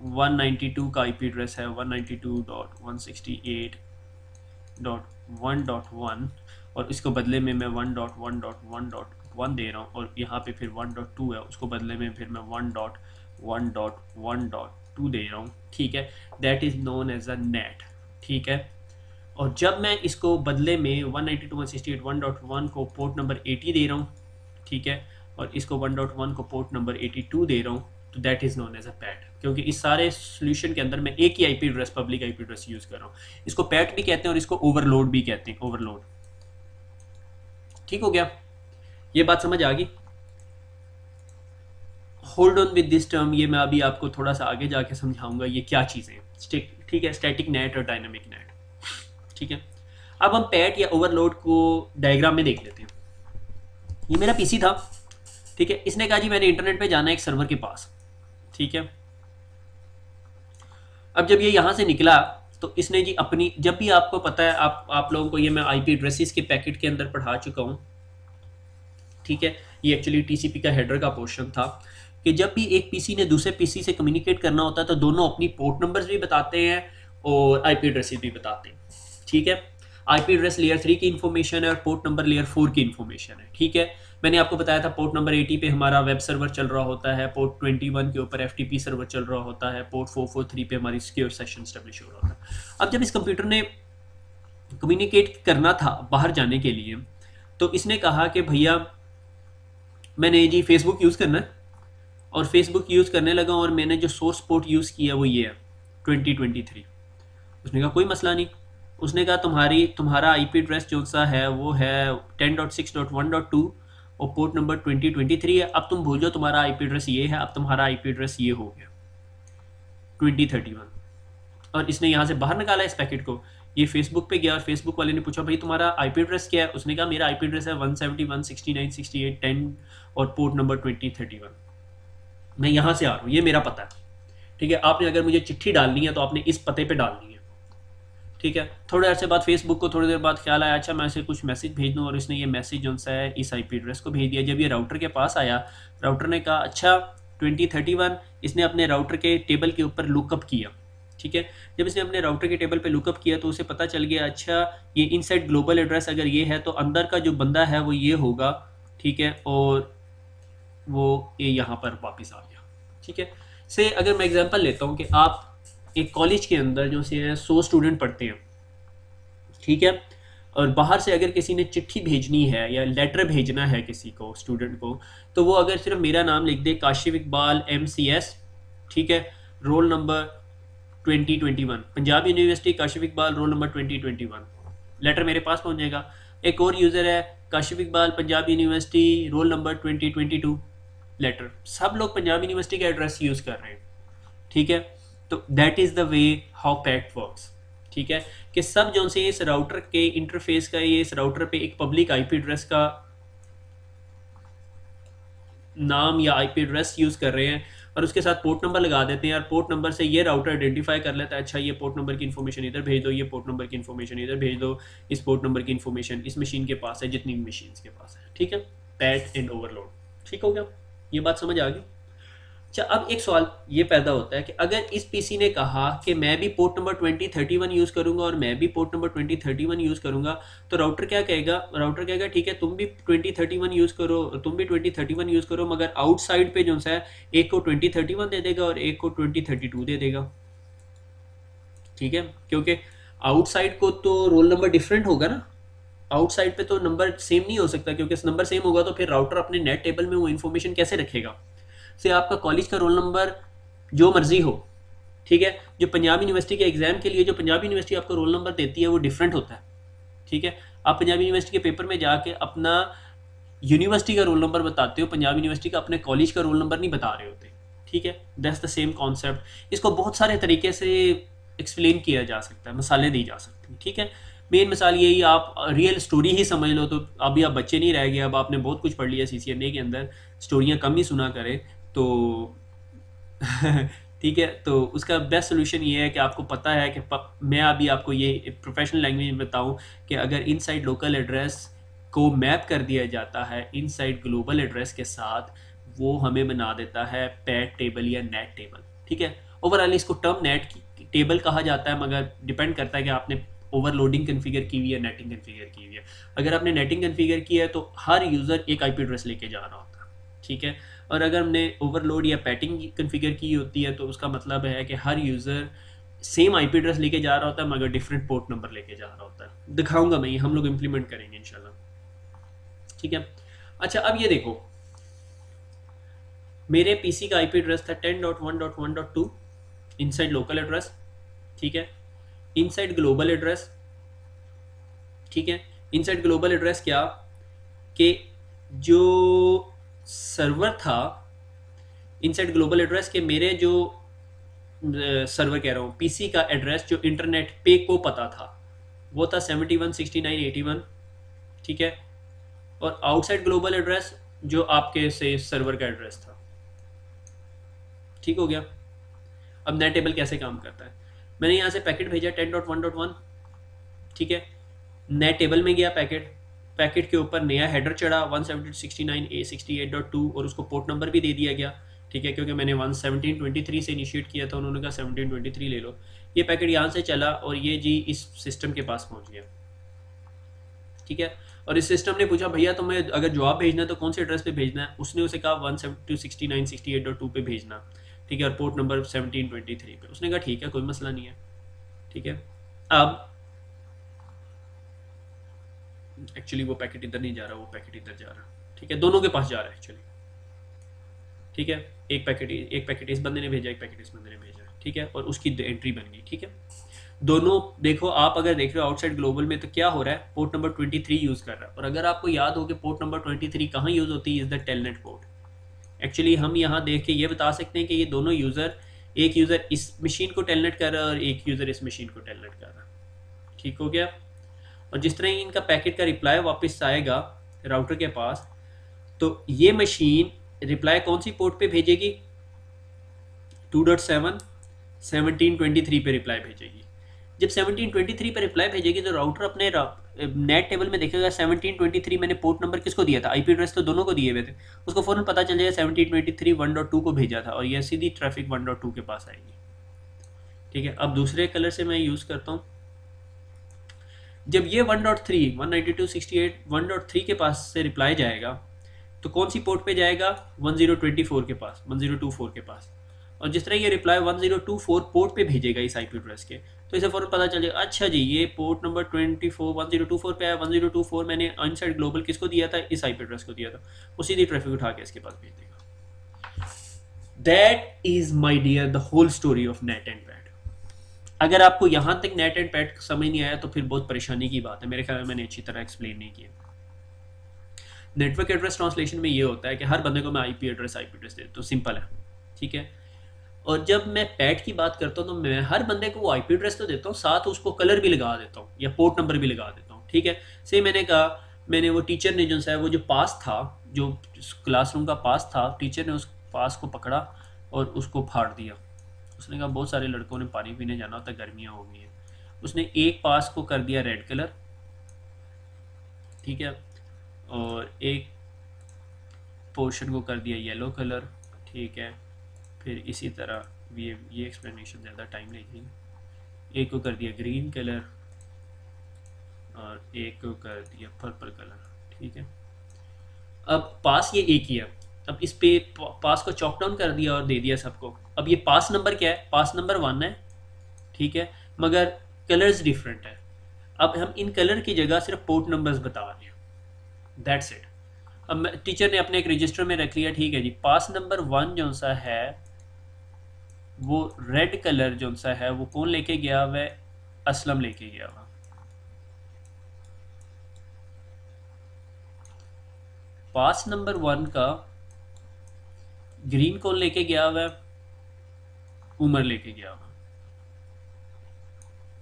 192 का आईपी एड्रेस है, 192.168.1.1, और इसको बदले में मैं 1.1.1.1 दे रहा हूँ, और यहाँ पे फिर 1.2 है, उसको बदले में फिर मैं 1.1.1.2 दे रहा हूँ। ठीक है, that is known as a NAT. ठीक है, और जब मैं इसको बदले में 192.168.1.1 को पोर्ट नंबर 80 दे रहा हूँ, ठीक है, और इसको 1.1 को पोर्ट नंबर 82 दे रहा हूँ, तो that is known as a PAT, क्योंकि इस सारे सोल्यूशन के अंदर मैं एक ही IP address, public IP address use कर रहा हूँ। इसको पैट भी कहते हैं और इसको ओवरलोड भी कहते हैं, ओवरलोड। ठीक हो गया, ये बात समझ आ गई। Hold on with this term, ये मैं अभी आपको थोड़ा सा आगे जाके समझाऊंगा ये क्या चीज़ें हैं। ठीक है, स्टैटिक नेट और डायनामिक नेट। ठीक है, अब हम पैट या ओवरलोड को डायग्राम में देख लेते हैं। ये मेरा पीसी था। ठीक है, इसने कहा जी मैंने इंटरनेट पे जाना है एक सर्वर के पास। ठीक है, अब जब ये यहाँ से निकला तो इसने जी अपनी, जब भी आपको पता है, आप लोगों को ये मैं आईपी एड्रेसेस के पैकेट के अंदर पढ़ा चुका हूँ। ठीक है, ये एक्चुअली टीसीपी का हेडर का पोर्शन था कि जब भी एक पीसी ने दूसरे पीसी से कम्युनिकेट करना होता है तो दोनों अपनी पोर्ट नंबर्स भी बताते हैं और आईपी एड्रेसेस भी बताते हैं। ठीक है, आईपी एड्रेस लेयर 3 की इन्फॉर्मेशन है और पोर्ट नंबर लेयर 4 की इन्फॉर्मेशन है। ठीक है, मैंने आपको बताया था पोर्ट नंबर 80 पे हमारा वेब सर्वर चल रहा होता है, पोर्ट 21 के ऊपर एफटीपी सर्वर चल रहा होता है, पोर्ट 443 पे हमारी सिक्योर सेशन एस्टेब्लिश हो रहा होता है। अब जब इस कंप्यूटर ने कम्युनिकेट करना था बाहर जाने के लिए, तो इसने कहा कि भैया मैंने जी फेसबुक यूज़ करना है, और फेसबुक यूज़ करने लगा और मैंने जो सोर्स पोर्ट यूज़ किया वो ये है 2023। उसने कहा कोई मसला नहीं। उसने कहा तुम्हारा आईपी एड्रेस जो सा है वो है 10.6.1.2 और पोर्ट नंबर 2023 है। अब तुम भूल जाओ तुम्हारा आईपी एड्रेस ये है, अब तुम्हारा आईपी एड्रेस ये हो गया 2031। और इसने यहाँ से बाहर निकाला इस पैकेट को। ये फेसबुक पे गया और फेसबुक वाले ने पूछा भाई तुम्हारा आईपी एड्रेस क्या है। उसने कहा मेरा आईपी एड्रेस है 171.69.68.10 और पोर्ट नंबर 2031। मैं यहाँ से आ रहा हूँ, ये मेरा पता है। ठीक है, आपने अगर मुझे चिट्ठी डालनी है तो आपने इस पते पे डालनी है। ठीक है, थोड़े अर्से बाद फेसबुक को थोड़ी देर बाद ख्याल आया अच्छा मैं इसे कुछ मैसेज भेज दूँ, और इसने ये मैसेज जो सा है इस आईपी एड्रेस को भेज दिया। जब ये राउटर के पास आया, राउटर ने कहा अच्छा 2031। इसने अपने राउटर के टेबल के ऊपर लुकअप किया। ठीक है, जब इसने अपने राउटर के टेबल पे लुकअप किया तो उसे पता चल गया अच्छा ये इनसाइड ग्लोबल एड्रेस अगर ये है तो अंदर का जो बंदा है वो ये होगा। ठीक है, और वो ये यहाँ पर वापस आ गया। ठीक है, से अगर मैं एग्जांपल लेता हूँ कि आप एक कॉलेज के अंदर जो से 100 स्टूडेंट पढ़ते हैं। ठीक है, और बाहर से अगर किसी ने चिट्ठी भेजनी है या लेटर भेजना है किसी को, स्टूडेंट को, तो वो अगर सिर्फ मेरा नाम लिख दे काशिफ इकबाल MCS, ठीक है, roll number 2021, Punjab university Kashif Iqbal roll number 2021, letter मेरे पास पहुंच जाएगा। एक और यूज़र है Kashif Iqbal Punjab university roll number 2022, letter. सब लोग पंजाब यूनिवर्सिटी का एड्रेस यूज़ कर रहे हैं। ठीक है, तो that is the way how PAT works. ठीक है, कि सब जो से इस राउटर के इंटरफेस का, ये इस राउटर पे एक पब्लिक आईपी एड्रेस का नाम या आईपी एड्रेस यूज़ कर रहे हैं और उसके साथ पोर्ट नंबर लगा देते हैं, और पोर्ट नंबर से ये राउटर आइडेंटिफाई कर लेता है अच्छा ये पोर्ट नंबर की इन्फॉर्मेशन इधर भेज दो, ये पोर्ट नंबर की इन्फॉर्मेशन इधर भेज दो, इस पोर्ट नंबर की इन्फॉर्मेशन इस मशीन के पास है, जितनी मशीन के पास है। ठीक है, पैट एंड ओवरलोड। ठीक हो गया, ये बात समझ आ गई। अच्छा, अब एक सवाल ये पैदा होता है कि अगर इस पीसी ने कहा कि मैं भी पोर्ट नंबर 2031 यूज़ करूंगा और मैं भी पोर्ट नंबर 2031 यूज़ करूंगा, तो राउटर क्या कहेगा? राउटर कहेगा ठीक है, तुम भी 2031 यूज़ करो, तुम भी 2031 यूज़ करो, मगर आउटसाइड पे जो सा है एक को 2031 दे देगा और एक को 2032 दे देगा। ठीक है, क्योंकि आउटसाइड को तो रोल नंबर डिफरेंट होगा ना, आउटसाइड पे तो नंबर सेम नहीं हो सकता, क्योंकि नंबर सेम होगा तो फिर राउटर अपने नेट टेबल में वो इन्फॉर्मेशन कैसे रखेगा? से आपका कॉलेज का रोल नंबर जो मर्जी हो, ठीक है, जो पंजाब यूनिवर्सिटी के एग्जाम के लिए जो पंजाब यूनिवर्सिटी आपको रोल नंबर देती है वो डिफरेंट होता है। ठीक है, आप पंजाब यूनिवर्सिटी के पेपर में जाके अपना यूनिवर्सिटी का रोल नंबर बताते हो, पंजाब यूनिवर्सिटी का अपने कॉलेज का रोल नंबर नहीं बता रहे होते। ठीक है, दैट्स द सेम कॉन्सेप्ट। इसको बहुत सारे तरीके से एक्सप्लेन किया जा सकता है, मिसालें दी जा सकती हैं। ठीक है, मेन मिसाल यही, आप रियल स्टोरी ही समझ लो तो अभी आप बच्चे नहीं रह गए, अब आपने बहुत कुछ पढ़ लिया CCNA के अंदर, स्टोरियाँ कम ही सुना करें तो ठीक है, तो उसका बेस्ट सोल्यूशन ये है कि आपको पता है कि मैं अभी आपको ये प्रोफेशनल लैंग्वेज में बताऊं कि अगर इनसाइड लोकल एड्रेस को मैप कर दिया जाता है इनसाइड ग्लोबल एड्रेस के साथ, वो हमें बना देता है पैट टेबल या नेट टेबल। ठीक है, ओवरऑल इसको टर्म नेट टेबल कहा जाता है, मगर डिपेंड करता है कि आपने ओवरलोडिंग कन्फिगर की हुई है, नेटिंग कन्फिगर की हुई है। अगर आपने नेटिंग कन्फिगर की है तो हर यूज़र एक IP एड्रेस लेके जा रहा होता है। ठीक है, और अगर हमने ओवरलोड या पैटिंग कन्फिगर की होती है तो उसका मतलब है कि हर यूज़र सेम IP एड्रेस लेके जा रहा होता है मगर डिफरेंट पोर्ट नंबर लेके जा रहा होता है। दिखाऊंगा मैं, ये हम लोग इम्प्लीमेंट करेंगे इंशाल्लाह। ठीक है, अच्छा अब ये देखो, मेरे पीसी का IP एड्रेस था 10.1.1.2 इनसाइड लोकल एड्रेस। ठीक है, इनसाइड ग्लोबल एड्रेस। ठीक है, इनसाइड ग्लोबल एड्रेस क्या कि जो सर्वर था इनसाइड ग्लोबल एड्रेस के, मेरे जो सर्वर कह रहा हूँ पीसी का एड्रेस जो इंटरनेट पे को पता था वो था 716981। ठीक है, और आउटसाइड ग्लोबल एड्रेस जो आपके से सर्वर का एड्रेस था। ठीक हो गया। अब नेट टेबल कैसे काम करता है, मैंने यहाँ से पैकेट भेजा 10.1.1। ठीक है, नेट टेबल में गया पैकेट, पैकेट के ऊपर नया हेडर चढ़ा 172.69a68.2 और उसको पोर्ट नंबर भी दे दिया गया। ठीक है, क्योंकि मैंने 1723 से इनिशिएट किया था, उन्होंने कहा 1723 ले लो। ये पैकेट यहाँ से चला और ये जी इस सिस्टम के पास पहुँच गया। ठीक है, और इस सिस्टम ने पूछा भैया तुम्हें अगर जवाब भेजना है तो कौन से एड्रेस पे भेजना है? उसने उसे कहा 172.69.68.2 पे भेजना। ठीक है, और पोर्ट नंबर 1723 पे। उसने कहा ठीक है, कोई मसला नहीं है। ठीक है, अब एक्चुअली वो पैकेट इधर नहीं जा रहा, वो पैकेट इधर जा रहा। ठीक है, दोनों के पास जा रहा है एक्चुअली। ठीक है, एक पैकेट इस बंदे ने भेजा, एक पैकेट इस बंदे ने भेजा। ठीक है, और उसकी एंट्री बन गई। ठीक है, दोनों देखो, आप अगर देख रहे हो आउटसाइड ग्लोबल में तो क्या हो रहा है, पोर्ट नंबर 23 यूज़ कर रहा है। और अगर आपको याद हो कि पोर्ट नंबर 23 कहाँ यूज़ होती है, is the telnet port. Actually हम यहाँ देख के ये बता सकते हैं कि ये दोनों यूज़र, एक यूज़र इस मशीन को टेलनेट कर रहा है और एक यूज़र इस मशीन को टेलनेट कर रहा है। ठीक हो गया। और जिस तरह ही इनका पैकेट का रिप्लाई वापस आएगा राउटर के पास, तो ये मशीन रिप्लाई कौन सी पोर्ट पे भेजेगी? 2.7 1723 पे रिप्लाई भेजेगी। जब 1723 पे रिप्लाई भेजेगी तो राउटर अपने नेट टेबल में देखेगा 1723 मैंने पोर्ट नंबर किसको दिया था, IP एड्रेस तो दोनों को दिए हुए थे, उसको फ़ौरन पता चल जाएगा 1723 1.2 को भेजा था और यह सीधी ट्रैफिक 1.2 के पास आएगी। ठीक है, अब दूसरे कलर से मैं यूज़ करता हूँ। जब ये 1.3 192.68 1.3 के पास से रिप्लाई जाएगा तो कौन सी पोर्ट पे जाएगा? 1024 के पास, 1024 के पास। और जिस तरह ये रिप्लाई 1024 पोर्ट पे भेजेगा इस IP एड्रेस के, तो इसे फ़ौरन पता चल जाएगा अच्छा जी ये पोर्ट नंबर 1024 पे आया, 1024 मैंने अनसाइड ग्लोबल किसको दिया था? इस IP एड्रेस को दिया था। वो सीधी ट्रैफिक उठा के इसके पास भेज देगा। That is my dear the whole story of NAT and PAT. अगर आपको यहाँ तक नेट एंड पैट समझ नहीं आया तो फिर बहुत परेशानी की बात है, मेरे ख्याल में मैंने अच्छी तरह एक्सप्लेन नहीं किया। नेटवर्क एड्रेस ट्रांसलेशन में ये होता है कि हर बंदे को मैं IP एड्रेस देता हूँ, सिंपल है। ठीक है, और जब मैं पैट की बात करता हूँ तो मैं हर बंदे को वो IP एड्रेस तो देता हूँ, साथ उसको कलर भी लगा देता हूँ या पोर्ट नंबर भी लगा देता हूँ। ठीक है, से मैंने कहा, मैंने वो टीचर ने जो सा वो जो पास था, जो क्लासरूम का पास था, टीचर ने उस पास को पकड़ा और उसको फाड़ दिया। उसने कहा बहुत सारे लड़कों ने पानी पीने जाना होता, गर्मियाँ हो गई हैं। उसने एक पास को कर दिया रेड कलर। ठीक है, और एक पोर्शन को कर दिया येलो कलर। ठीक है, फिर इसी तरह ये एक्सप्लेनेशन ज़्यादा टाइम लेगी। एक को कर दिया ग्रीन कलर और एक को कर दिया पर्पल कलर, ठीक है। अब पास ये एक ही है, अब इस पे पास को चॉक डाउन कर दिया और दे दिया सबको। अब ये पास नंबर क्या है, पास नंबर 1 है, ठीक है, मगर कलर्स डिफरेंट है। अब हम इन कलर की जगह सिर्फ पोर्ट नंबर्स बता रहे हैं, दैट्स इट। अब टीचर ने अपने एक रजिस्टर में रख लिया, ठीक है जी, पास नंबर 1 जो सा है वो रेड कलर जो सा है वो कौन लेके गया हुआ है, असलम लेके गया हुआ। पास नंबर 1 का ग्रीन कौन लेके गया हुआ है, उमर लेके गया हुआ,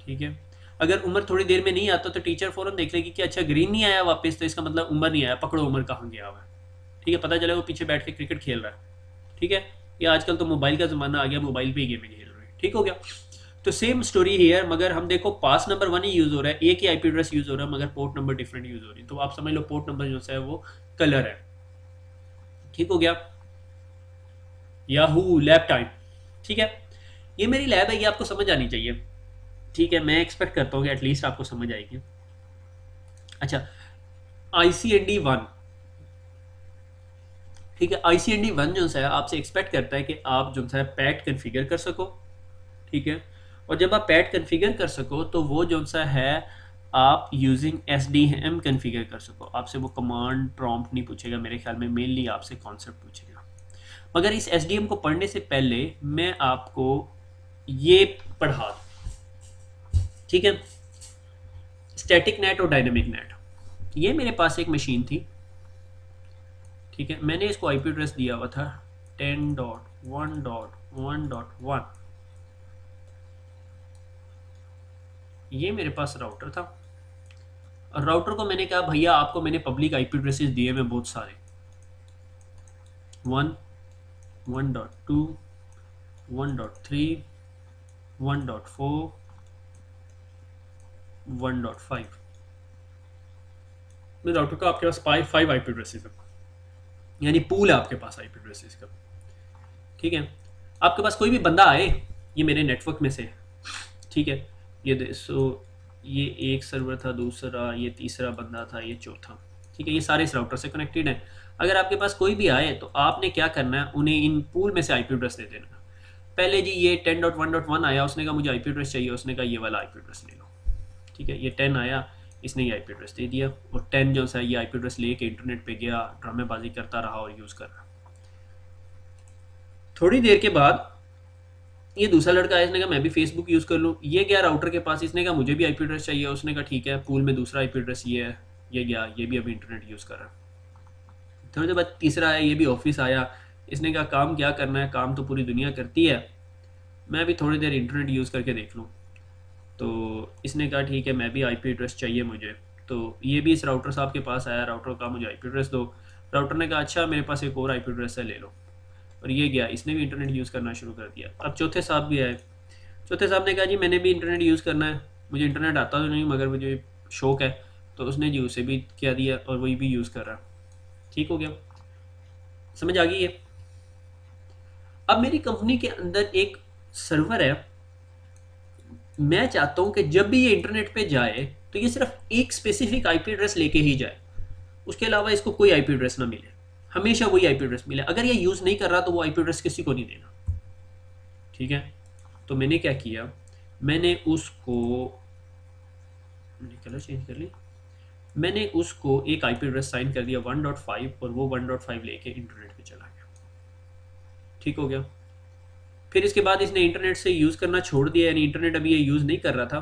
ठीक है। अगर उमर थोड़ी देर में नहीं आता तो टीचर फौरन देख लेगी कि अच्छा ग्रीन नहीं आया वापस, तो इसका मतलब उमर नहीं आया, पकड़ो उमर कहाँ गया हुआ है, ठीक है। पता चला वो पीछे बैठ के क्रिकेट खेल रहा है, ठीक है। या आजकल तो मोबाइल का ज़माना आ गया, मोबाइल पे ही गेमें खेल रहे हैं, ठीक हो गया। तो सेम स्टोरी हियर, मगर हम देखो पास नंबर 1 ही यूज़ हो रहा है, एक ही आईपी एड्रेस यूज़ हो रहा है, मगर पोर्ट नंबर डिफरेंट यूज़ हो रही है। तो आप समझ लो पोर्ट नंबर जो है वो कलर है, ठीक हो गया। याहू लैब टाइम, ठीक है। ये मेरी लैब है, ये आपको समझ आनी चाहिए, ठीक है। मैं एक्सपेक्ट करता हूँ कि एटलीस्ट आपको समझ आएगी। अच्छा, ICND1, ठीक है। ICND1 जो है आपसे एक्सपेक्ट करता है कि आप जो है पैट कन्फिगर कर सको, ठीक है। और जब आप पैट कन्फिगर कर सको तो वो जो सा है आप यूजिंग SDM कन्फिगर कर सको। आपसे वो कमांड प्रॉम्प्ट नहीं पूछेगा मेरे ख्याल में, मेनली आपसे कॉन्सेप्ट पूछेगा। मगर इस SDM को पढ़ने से पहले मैं आपको ये पढ़ा दूं, ठीक है। स्टैटिक नेट और डायनेमिक नेट, ये मेरे पास एक मशीन थी, ठीक है। मैंने इसको IP एड्रेस दिया हुआ था 10.1.1.1, ये मेरे पास राउटर था। और राउटर को मैंने कहा भैया आपको मैंने पब्लिक IP एड्रेसेस दिए हैं बहुत सारे, 1, 1.2, 1.3, 1.4, 1.5। राउटर का आपके पास 5 IP एड्रेसेस है, यानी पूल है आपके पास IP एड्रेसेस का, ठीक है। आपके पास कोई भी बंदा आए ये मेरे नेटवर्क में से, ठीक है, ये एक सर्वर था, दूसरा, ये तीसरा बंदा था, ये चौथा, ठीक है। ये सारे इस राउटर से कनेक्टेड हैं। अगर आपके पास कोई भी आए तो आपने क्या करना है, उन्हें इन पूल में से IP एड्रेस दे देना। पहले जी ये 10.1.1 आया, उसने कहा मुझे IP एड्रेस चाहिए, उसने कहा ये वाला IP एड्रेस ले लो, ठीक है। ये 10 आया, इसने ये IP एड्रेस दे दिया, और 10 जो है ये IP एड्रेस लेके इंटरनेट पे गया, ड्रामेबाजी करता रहा और यूज़ कर रहा। थोड़ी देर के बाद ये दूसरा लड़का आया, इसने कहा मैं भी फेसबुक यूज़ कर लूँ। ये गया राउटर के पास, इसने कहा मुझे भी IP एड्रेस चाहिए, उसने कहा ठीक है, पूल में दूसरा IP एड्रेस ये है, ये गया, ये भी अभी इंटरनेट यूज़ कर रहा है। थोड़ी देर बाद तीसरा आया, ये भी ऑफिस आया, इसने कहा काम क्या करना है, काम तो पूरी दुनिया करती है, मैं भी थोड़ी देर इंटरनेट यूज़ करके देख लूँ। तो इसने कहा ठीक है, मैं भी IP एड्रेस चाहिए मुझे। तो ये भी इस राउटर साहब के पास आया, राउटर का मुझे IP एड्रेस दो। राउटर ने कहा अच्छा मेरे पास एक और IP एड्रेस है, ले लो। और ये गया, इसने भी इंटरनेट यूज़ करना शुरू कर दिया। अब चौथे साहब भी आए, चौथे साहब ने कहा जी मैंने भी इंटरनेट यूज़ करना है, मुझे इंटरनेट आता तो नहीं मगर मुझे शौक़ है। तो उसने जी उसे भी क्या दिया और वही भी यूज़ कर रहा, ठीक हो गया। समझ आ गई है। अब मेरी कंपनी के अंदर एक सर्वर है, मैं चाहता हूं कि जब भी ये इंटरनेट पे जाए तो ये सिर्फ एक स्पेसिफिक IP एड्रेस लेके ही जाए, उसके अलावा इसको कोई IP एड्रेस ना मिले, हमेशा वही IP एड्रेस मिले। अगर ये यूज़ नहीं कर रहा तो वो IP एड्रेस किसी को नहीं देना, ठीक है। तो मैंने क्या किया, मैंने कलर चेंज कर ली, मैंने उसको एक IP एड्रेस साइन कर दिया 1.5, और वो 1.5 लेके इंटरनेट पे चला गया, ठीक हो गया। फिर इसके बाद इसने इंटरनेट से यूज़ करना छोड़ दिया, यानी इंटरनेट अभी ये यूज़ नहीं कर रहा था।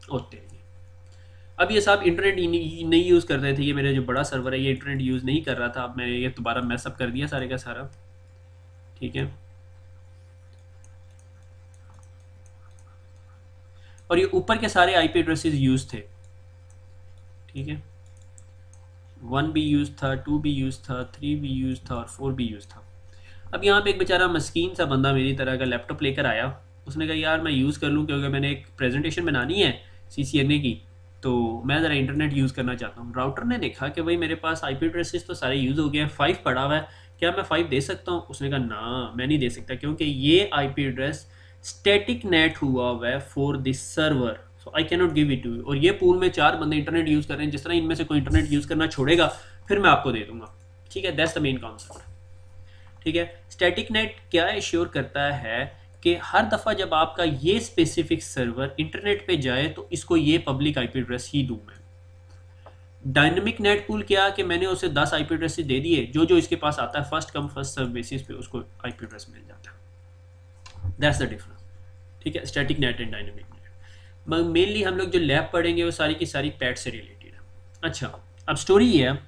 और अब ये साहब इंटरनेट नहीं यूज़ कर रहे थे, ये मेरा जो बड़ा सर्वर है ये इंटरनेट यूज़ नहीं कर रहा था। अब मैंने ये दोबारा मैसअप कर दिया सारे का सारा, ठीक है। और ये ऊपर के सारे IP एड्रेसेस यूज़ थे, ठीक है। 1 भी यूज़ था, 2 भी यूज़ था, 3 भी यूज़ था और 4 भी यूज़ था। अब यहाँ पे एक बेचारा मस्कीन सा बंदा मेरी तरह का लैपटॉप लेकर आया, उसने कहा यार मैं यूज़ कर लूँ क्योंकि मैंने एक प्रेजेंटेशन बनानी है CCNA की, तो मैं ज़रा इंटरनेट यूज़ करना चाहता हूँ। राउटर ने देखा कि भाई मेरे पास IP एड्रेसेस तो सारे यूज़ हो गए हैं, 5 पड़ा हुआ है, क्या मैं 5 दे सकता हूँ? उसने कहा ना, मैं नहीं दे सकता, क्योंकि ये आईपी एड्रेस स्टैटिक नेट हुआ हुआ है for this server, so I can not give it to you. और ये पूल में 4 बंदे इंटरनेट यूज़ कर रहे हैं, जिस तरह इनमें से कोई इंटरनेट यूज़ करना छोड़ेगा फिर मैं आपको दे दूंगा। ठीक है, दैट्स द मेन कॉन्सेप्ट। ठीक है, स्टैटिक नेट क्या एश्योर करता है कि हर दफ़ा जब आपका ये स्पेसिफिक सर्वर इंटरनेट पे जाए तो इसको ये पब्लिक आईपी एड्रेस ही दूँ मैं। डायनेमिक नेट पूल क्या कि मैंने उसे 10 आईपी एड्रेस दे दिए, जो जो इसके पास आता है first come first serve basis पे उसको आईपी एड्रेस मिल जाता है। That's the difference. ठीक है, static NAT and dynamic NAT. Mainly हम लोग जो लैब पढ़ेंगे वो सारी की सारी पैट से रिलेटेड है। अच्छा, अब स्टोरी ये है,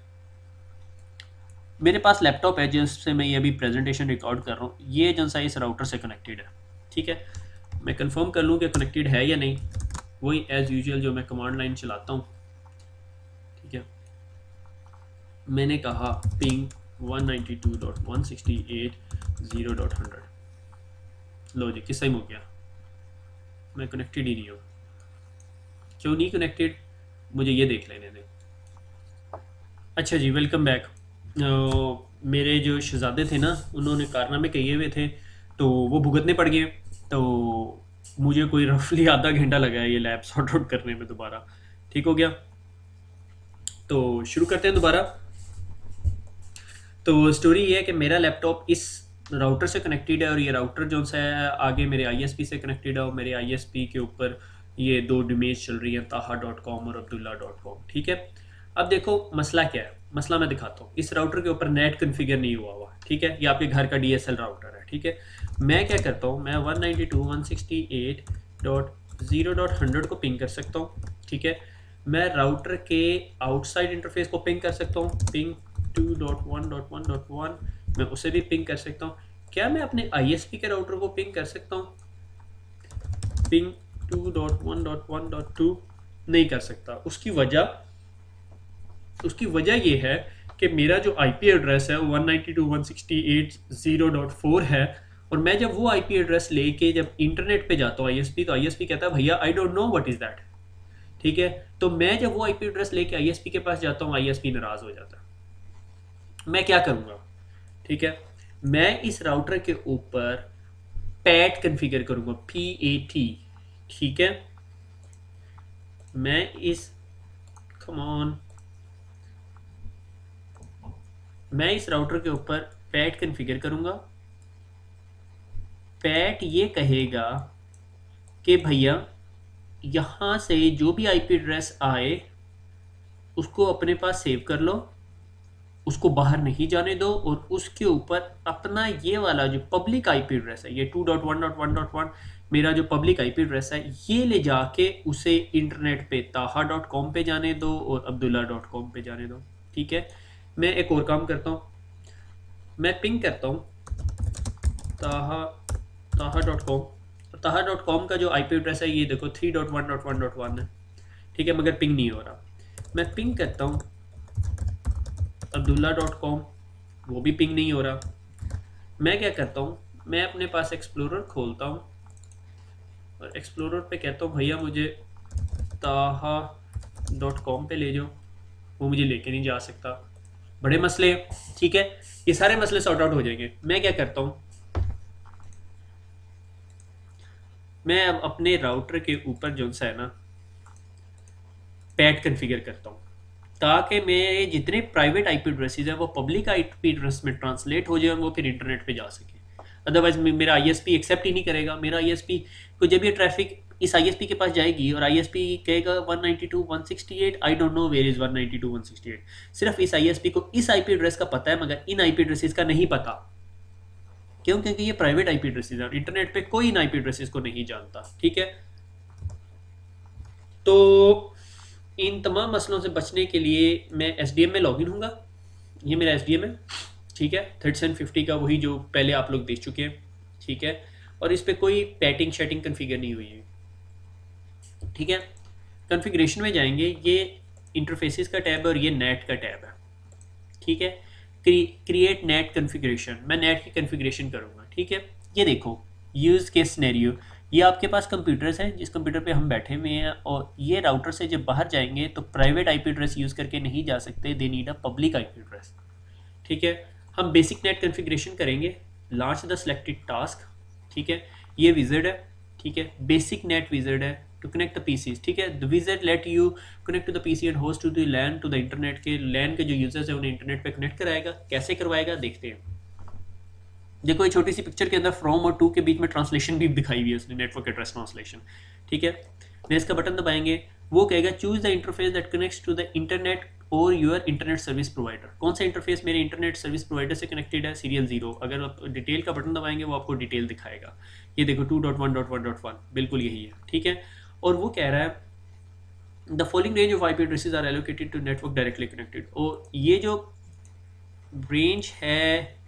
मेरे पास लैपटॉप है जिससे मैं ये अभी प्रेजेंटेशन रिकॉर्ड कर रहा हूँ, ये जो सा इस राउटर से कनेक्टेड है। ठीक है, मैं कंफर्म कर लूँ कि कनेक्टेड है या नहीं, वही एज यूजुअल जो मैं कमांड लाइन चलाता हूँ। ठीक है, मैंने कहा पिंग 192.168.0.100, लो जी किस टाइम हो गया, मैं कनेक्टेड ही नहीं हूँ। क्यों नहीं कनेक्टेड, मुझे ये देख लेने दें। अच्छा जी, वेलकम बैक। मेरे जो शहजादे थे ना, उन्होंने कारनामे किए हुए थे तो वो भुगतने पड़ गए, तो मुझे कोई रफली आधा घंटा लगा है ये लैब सॉर्ट आउट करने में। दोबारा ठीक हो गया, तो शुरू करते हैं दोबारा। तो स्टोरी ये है कि मेरा लैपटॉप इस राउटर से कनेक्टेड है और ये राउटर जो सा है आगे मेरे आईएसपी से कनेक्टेड है और मेरे आईएसपी के ऊपर ये 2 डोमेन्स चल रही हैं, taha.com और abdullah.com। ठीक है, अब देखो मसला क्या है, मसला मैं दिखाता हूँ। इस राउटर के ऊपर नेट कन्फिगर नहीं हुआ हुआ। ठीक है, ये आपके घर का DSL राउटर है। ठीक है, मैं क्या करता हूँ, मैं 192.168.0.100 को पिंग कर सकता हूँ। ठीक है, मैं राउटर के आउटसाइड इंटरफेस को पिंग कर सकता हूँ, पिंग 2.1.1.1, मैं उसे भी पिंग कर सकता हूँ। क्या मैं अपने ISP के राउटर को पिंग कर सकता हूँ? पिंग 2.1.1.2 नहीं कर सकता। उसकी वजह ये है कि मेरा जो IP एड्रेस है 192.168.0.4 है, और मैं जब वो IP एड्रेस लेके जब इंटरनेट पे जाता हूँ ISP, तो ISP कहता है भैया आई don't know what is that. ठीक है, तो मैं जब वो IP एड्रेस लेके ISP के पास जाता हूँ, ISP नाराज हो जाता है। मैं क्या करूँगा? ठीक है, मैं इस राउटर के ऊपर पैट कन्फिगर करूँगा, PAT। ठीक है, मैं इस मैं इस राउटर के ऊपर पैट कन्फिगर करूँगा। पैट ये कहेगा कि भैया यहाँ से जो भी IP एड्रेस आए उसको अपने पास सेव कर लो, उसको बाहर नहीं जाने दो, और उसके ऊपर अपना ये वाला जो पब्लिक IP एड्रेस है, ये 2.1.1.1 मेरा जो पब्लिक IP एड्रेस है, ये ले जाके उसे इंटरनेट पे taha.com पे जाने दो और abdullah.com पे जाने दो। ठीक है, मैं एक और काम करता हूँ, मैं पिंग करता हूँ taha.com का जो IP एड्रेस है ये देखो 3.1.1.1 है। ठीक है, मगर पिंग नहीं हो रहा। मैं पिंग करता हूँ abdullah.com, वो भी पिंग नहीं हो रहा। मैं क्या करता हूँ, मैं अपने पास एक्सप्लोरर खोलता हूँ और एक्सप्लोरर पे कहता हूँ भैया मुझे taha.com पे ले जाओ, वो मुझे लेके नहीं जा सकता, बड़े मसले। ठीक है, ये सारे मसले सॉर्ट आउट हो जाएंगे। मैं क्या करता हूँ, मैं अब अपने राउटर के ऊपर जो सा है ना पैट कन्फिगर करता हूँ, ताकि मेरे जितने प्राइवेट IP एड्रेसेस हैं वो पब्लिक IP एड्रेस में ट्रांसलेट हो जाए और वो फिर इंटरनेट पे जा सके। अदरवाइज मेरा ISP एक्सेप्ट ही नहीं करेगा। मेरा ISP को जब ये ट्रैफिक इस ISP के पास जाएगी और ISP कहेगा 192.168, I don't know where is 192.168, सिर्फ इस ISP को इस IP एड्रेस का पता है मगर इन IP एड्रेसेस का नहीं पता। क्यों? क्योंकि ये प्राइवेट IP एड्रेसेस हैं, इंटरनेट पे कोई इन IP एड्रेसेस को नहीं जानता। ठीक है, तो इन तमाम मसलों से बचने के लिए मैं SDM में लॉगिन हूँगा। ये मेरा SDM है। ठीक है, 3750 का, वही जो पहले आप लोग देख चुके हैं। ठीक है, और इस पर कोई पैटिंग शेटिंग कन्फिगर नहीं हुई है। ठीक है, कन्फिग्रेशन में जाएंगे, ये इंटरफेसेस का टैब है और ये नेट का टैब है। ठीक है, क्रिएट नेट कन्फिग्रेशन, मैं नेट की कन्फिग्रेशन करूँगा। ठीक है, ये देखो यूज़ केस सिनेरियो, ये आपके पास कंप्यूटर्स हैं जिस कंप्यूटर पे हम बैठे हुए हैं, और ये राउटर से जब बाहर जाएंगे तो प्राइवेट IP एड्रेस यूज़ करके नहीं जा सकते, they need a public IP address. ठीक है, हम बेसिक नेट कॉन्फ़िगरेशन करेंगे, लॉन्च द सिलेक्टेड टास्क, ठीक है। ये विज़ार्ड है, ठीक है, बेसिक नेट विज़ार्ड है टू कनेक्ट द पीसीज, ठीक है। The wizard let you connect to the PC and host to the LAN to the internet, के लैन के जो यूजर्स है उन्हें इंटरनेट पे कनेक्ट कराएगा। कैसे करवाएगा देखते हैं। देखो ये छोटी सी पिक्चर के अंदर फ्रॉम और टू के बीच में ट्रांसलेशन भी दिखाई हुई है उसने, नेटवर्क एड्रेस ट्रांसलेशन, ठीक है। नेक्स्ट का बटन दबाएंगे, वो कहेगा choose the interface that connects to the internet और यूर इंटरनेट सर्विस प्रोवाइडर। कौन सा इंटरफेस मेरे इंटरनेट सर्विस प्रोवाइडर से कनेक्टेड है, सीरियल 0। अगर आप डिटेल का बटन दबाएंगे वो आपको डिटेल दिखाएगा। ये देखो 2.1.1.1 बिल्कुल यही है, ठीक है। और वो कह रहा है the following range of IP addresses are allocated to network directly connected. और ये जो रेंज है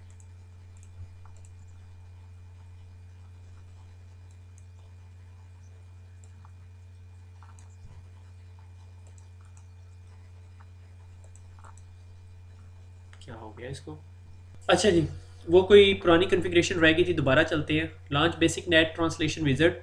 क्या हो गया इसको, अच्छा जी, वो कोई पुरानी कॉन्फ़िगरेशन रह गई थी, दोबारा चलते हैं। Launch basic net translation wizard,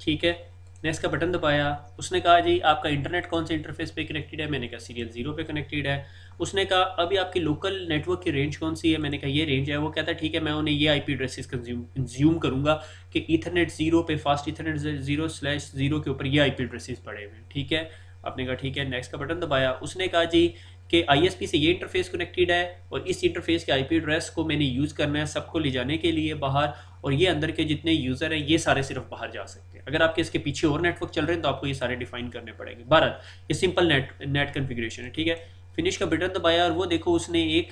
ठीक है। नेक्स्ट का बटन दबाया, उसने कहा जी आपका इंटरनेट कौन से इंटरफेस पे कनेक्टेड है, मैंने कहा सीरियल 0 पे कनेक्टेड है। उसने कहा अभी आपकी लोकल नेटवर्क की रेंज कौन सी है, मैंने कहा ये रेंज है। वो कहता है ठीक है, मैं उन्हें ये आईपी एड्रेसेस कंज्यूम करूंगा कि ईथरनेट 0 पे, फास्ट ईथरनेट 0/0 के ऊपर ये आईपी एड्रेसेस पड़े हुए हैं, ठीक है। आपने कहा ठीक है, नेक्स्ट का बटन दबाया। उसने कहा जी कि आईएसपी से ये इंटरफेस कनेक्टेड है और इस इंटरफेस के आईपी एड्रेस को मैंने यूज़ करना है सबको ले जाने के लिए बाहर, और ये अंदर के जितने यूज़र हैं ये सारे सिर्फ बाहर जा सकते हैं। अगर आपके इसके पीछे और नेटवर्क चल रहे हैं तो आपको ये सारे डिफाइन करने पड़ेंगे। बहरहाल ये सिंपल नेट कॉन्फ़िगरेशन है, ठीक है। फिनिश का बटन दबाया और वो देखो उसने एक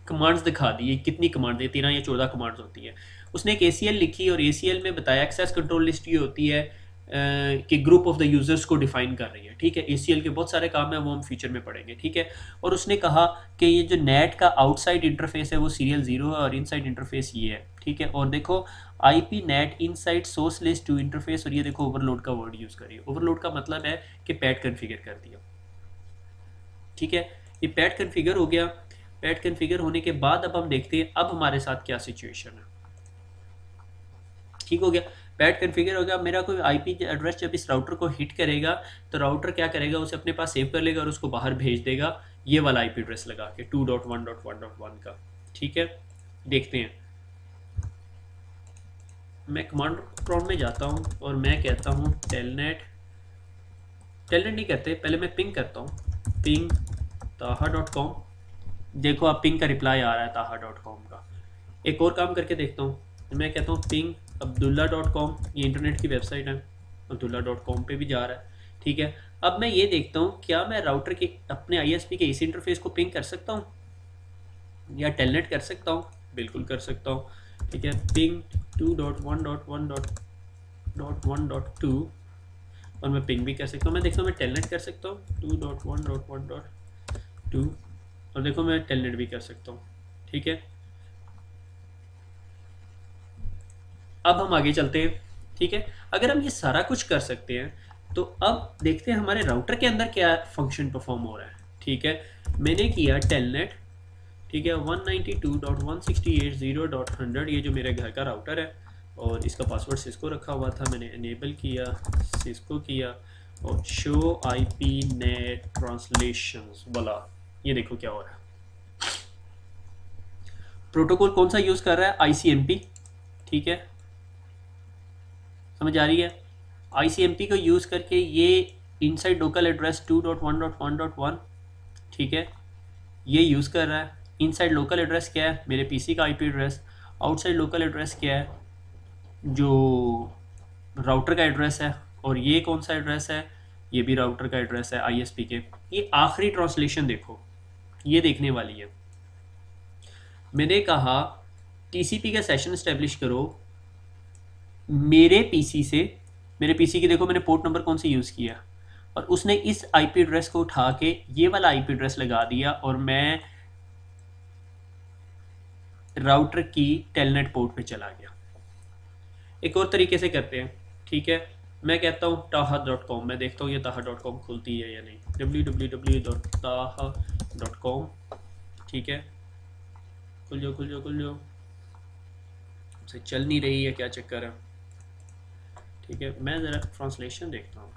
कमांड्स दिखा दी, कितनी कमांड दी, 13 या 14 कमांड्स होती हैं। उसने एक ACL लिखी और ACL में बताया एक्सेस कंट्रोल लिस्ट ये होती है कि ग्रुप ऑफ द यूजर्स को डिफाइन कर रही है, ठीक है। ACL के बहुत सारे काम है वो हम फ्यूचर में पढ़ेंगे, ठीक है। और उसने कहा कि ये जो नेट का आउटसाइड इंटरफेस है वो सीरियल 0 है और इनसाइड इंटरफेस ये है, ठीक है। और देखो IP NAT inside source list to interface, और ये देखो ओवरलोड का वर्ड यूज़ करिए। ओवरलोड का मतलब है कि पैड कन्फिगर कर दिया, ठीक है। ये पैड कन्फिगर हो गया। पैड कन्फिगर होने के बाद अब हम देखते हैं अब हमारे साथ क्या सिचुएशन है, ठीक हो गया। पैड कन्फिगर हो गया। मेरा कोई आईपी एड्रेस जब इस राउटर को हिट करेगा तो राउटर क्या करेगा, उसे अपने पास सेव कर लेगा और उसको बाहर भेज देगा ये वाला आईपी एड्रेस लगा के 2.1.1.1 का, ठीक है। देखते हैं, मैं कमांड प्रॉम्प्ट में जाता हूँ और मैं कहता हूँ टेलनेट नहीं कहते, पहले मैं पिंग करता हूँ, पिंग taha.com। देखो आप पिंग का रिप्लाई आ रहा है taha.com का। एक और काम करके देखता हूँ, मैं कहता हूँ पिंग abdullah.com, ये इंटरनेट की वेबसाइट है, abdullah.com पे भी जा रहा है, ठीक है। अब मैं ये देखता हूँ क्या मैं राउटर के अपने ISP के इस इंटरफेस को पिंग कर सकता हूँ या टेलनेट कर सकता हूँ, बिल्कुल कर सकता हूँ, ठीक है। पिंग 2.1.1.1.2 और मैं पिंग भी कर सकता हूँ। मैं देखता हूँ मैं टेलनेट कर सकता हूँ 2.1.1.2 और देखो मैं टेलनेट भी कर सकता हूँ, ठीक है। अब हम आगे चलते हैं, ठीक है। अगर हम ये सारा कुछ कर सकते हैं तो अब देखते हैं हमारे राउटर के अंदर क्या फंक्शन परफॉर्म हो रहा है, ठीक है। मैंने किया टेलनेट, ठीक है, 192.168.0.100, ये जो मेरे घर का राउटर है और इसका पासवर्ड सिस्को रखा हुआ था, मैंने इनेबल किया, सिस्को किया और शो IP नेट ट्रांसलेशंस वाला, ये देखो क्या हो रहा है। प्रोटोकॉल कौन सा यूज़ कर रहा है, ICMP, ठीक है, समझ आ रही है। ICMP को यूज़ करके ये इनसाइड लोकल एड्रेस 2.1.1.1, ठीक है, ये यूज़ कर रहा है। इनसाइड लोकल एड्रेस क्या है, मेरे PC का IP address. Outside local address क्या है, जो राउटर का एड्रेस है। और ये कौन सा एड्रेस है, ये भी राउटर का एड्रेस है ISP के। ये आखिरी ट्रांसलेशन देखो, ये देखने वाली है। मैंने कहा TCP का सेशन इस्टेब्लिश करो मेरे PC से, मेरे PC की देखो मैंने पोर्ट नंबर कौन सी यूज़ किया और उसने इस IP एड्रेस को उठा के ये वाला IP एड्रेस लगा दिया और मैं राउटर की टेलनेट पोर्ट पे चला गया। एक और तरीके से करते हैं, ठीक है। मैं कहता हूँ taha.com, मैं देखता हूँ ये taha.com खुलती है या नहीं, www.taha.com, ठीक है। खुल जाओ खुल जाओ खुल जाओ, से चल नहीं रही है, क्या चक्कर है, ठीक है। मैं ज़रा ट्रांसलेशन देखता हूँ।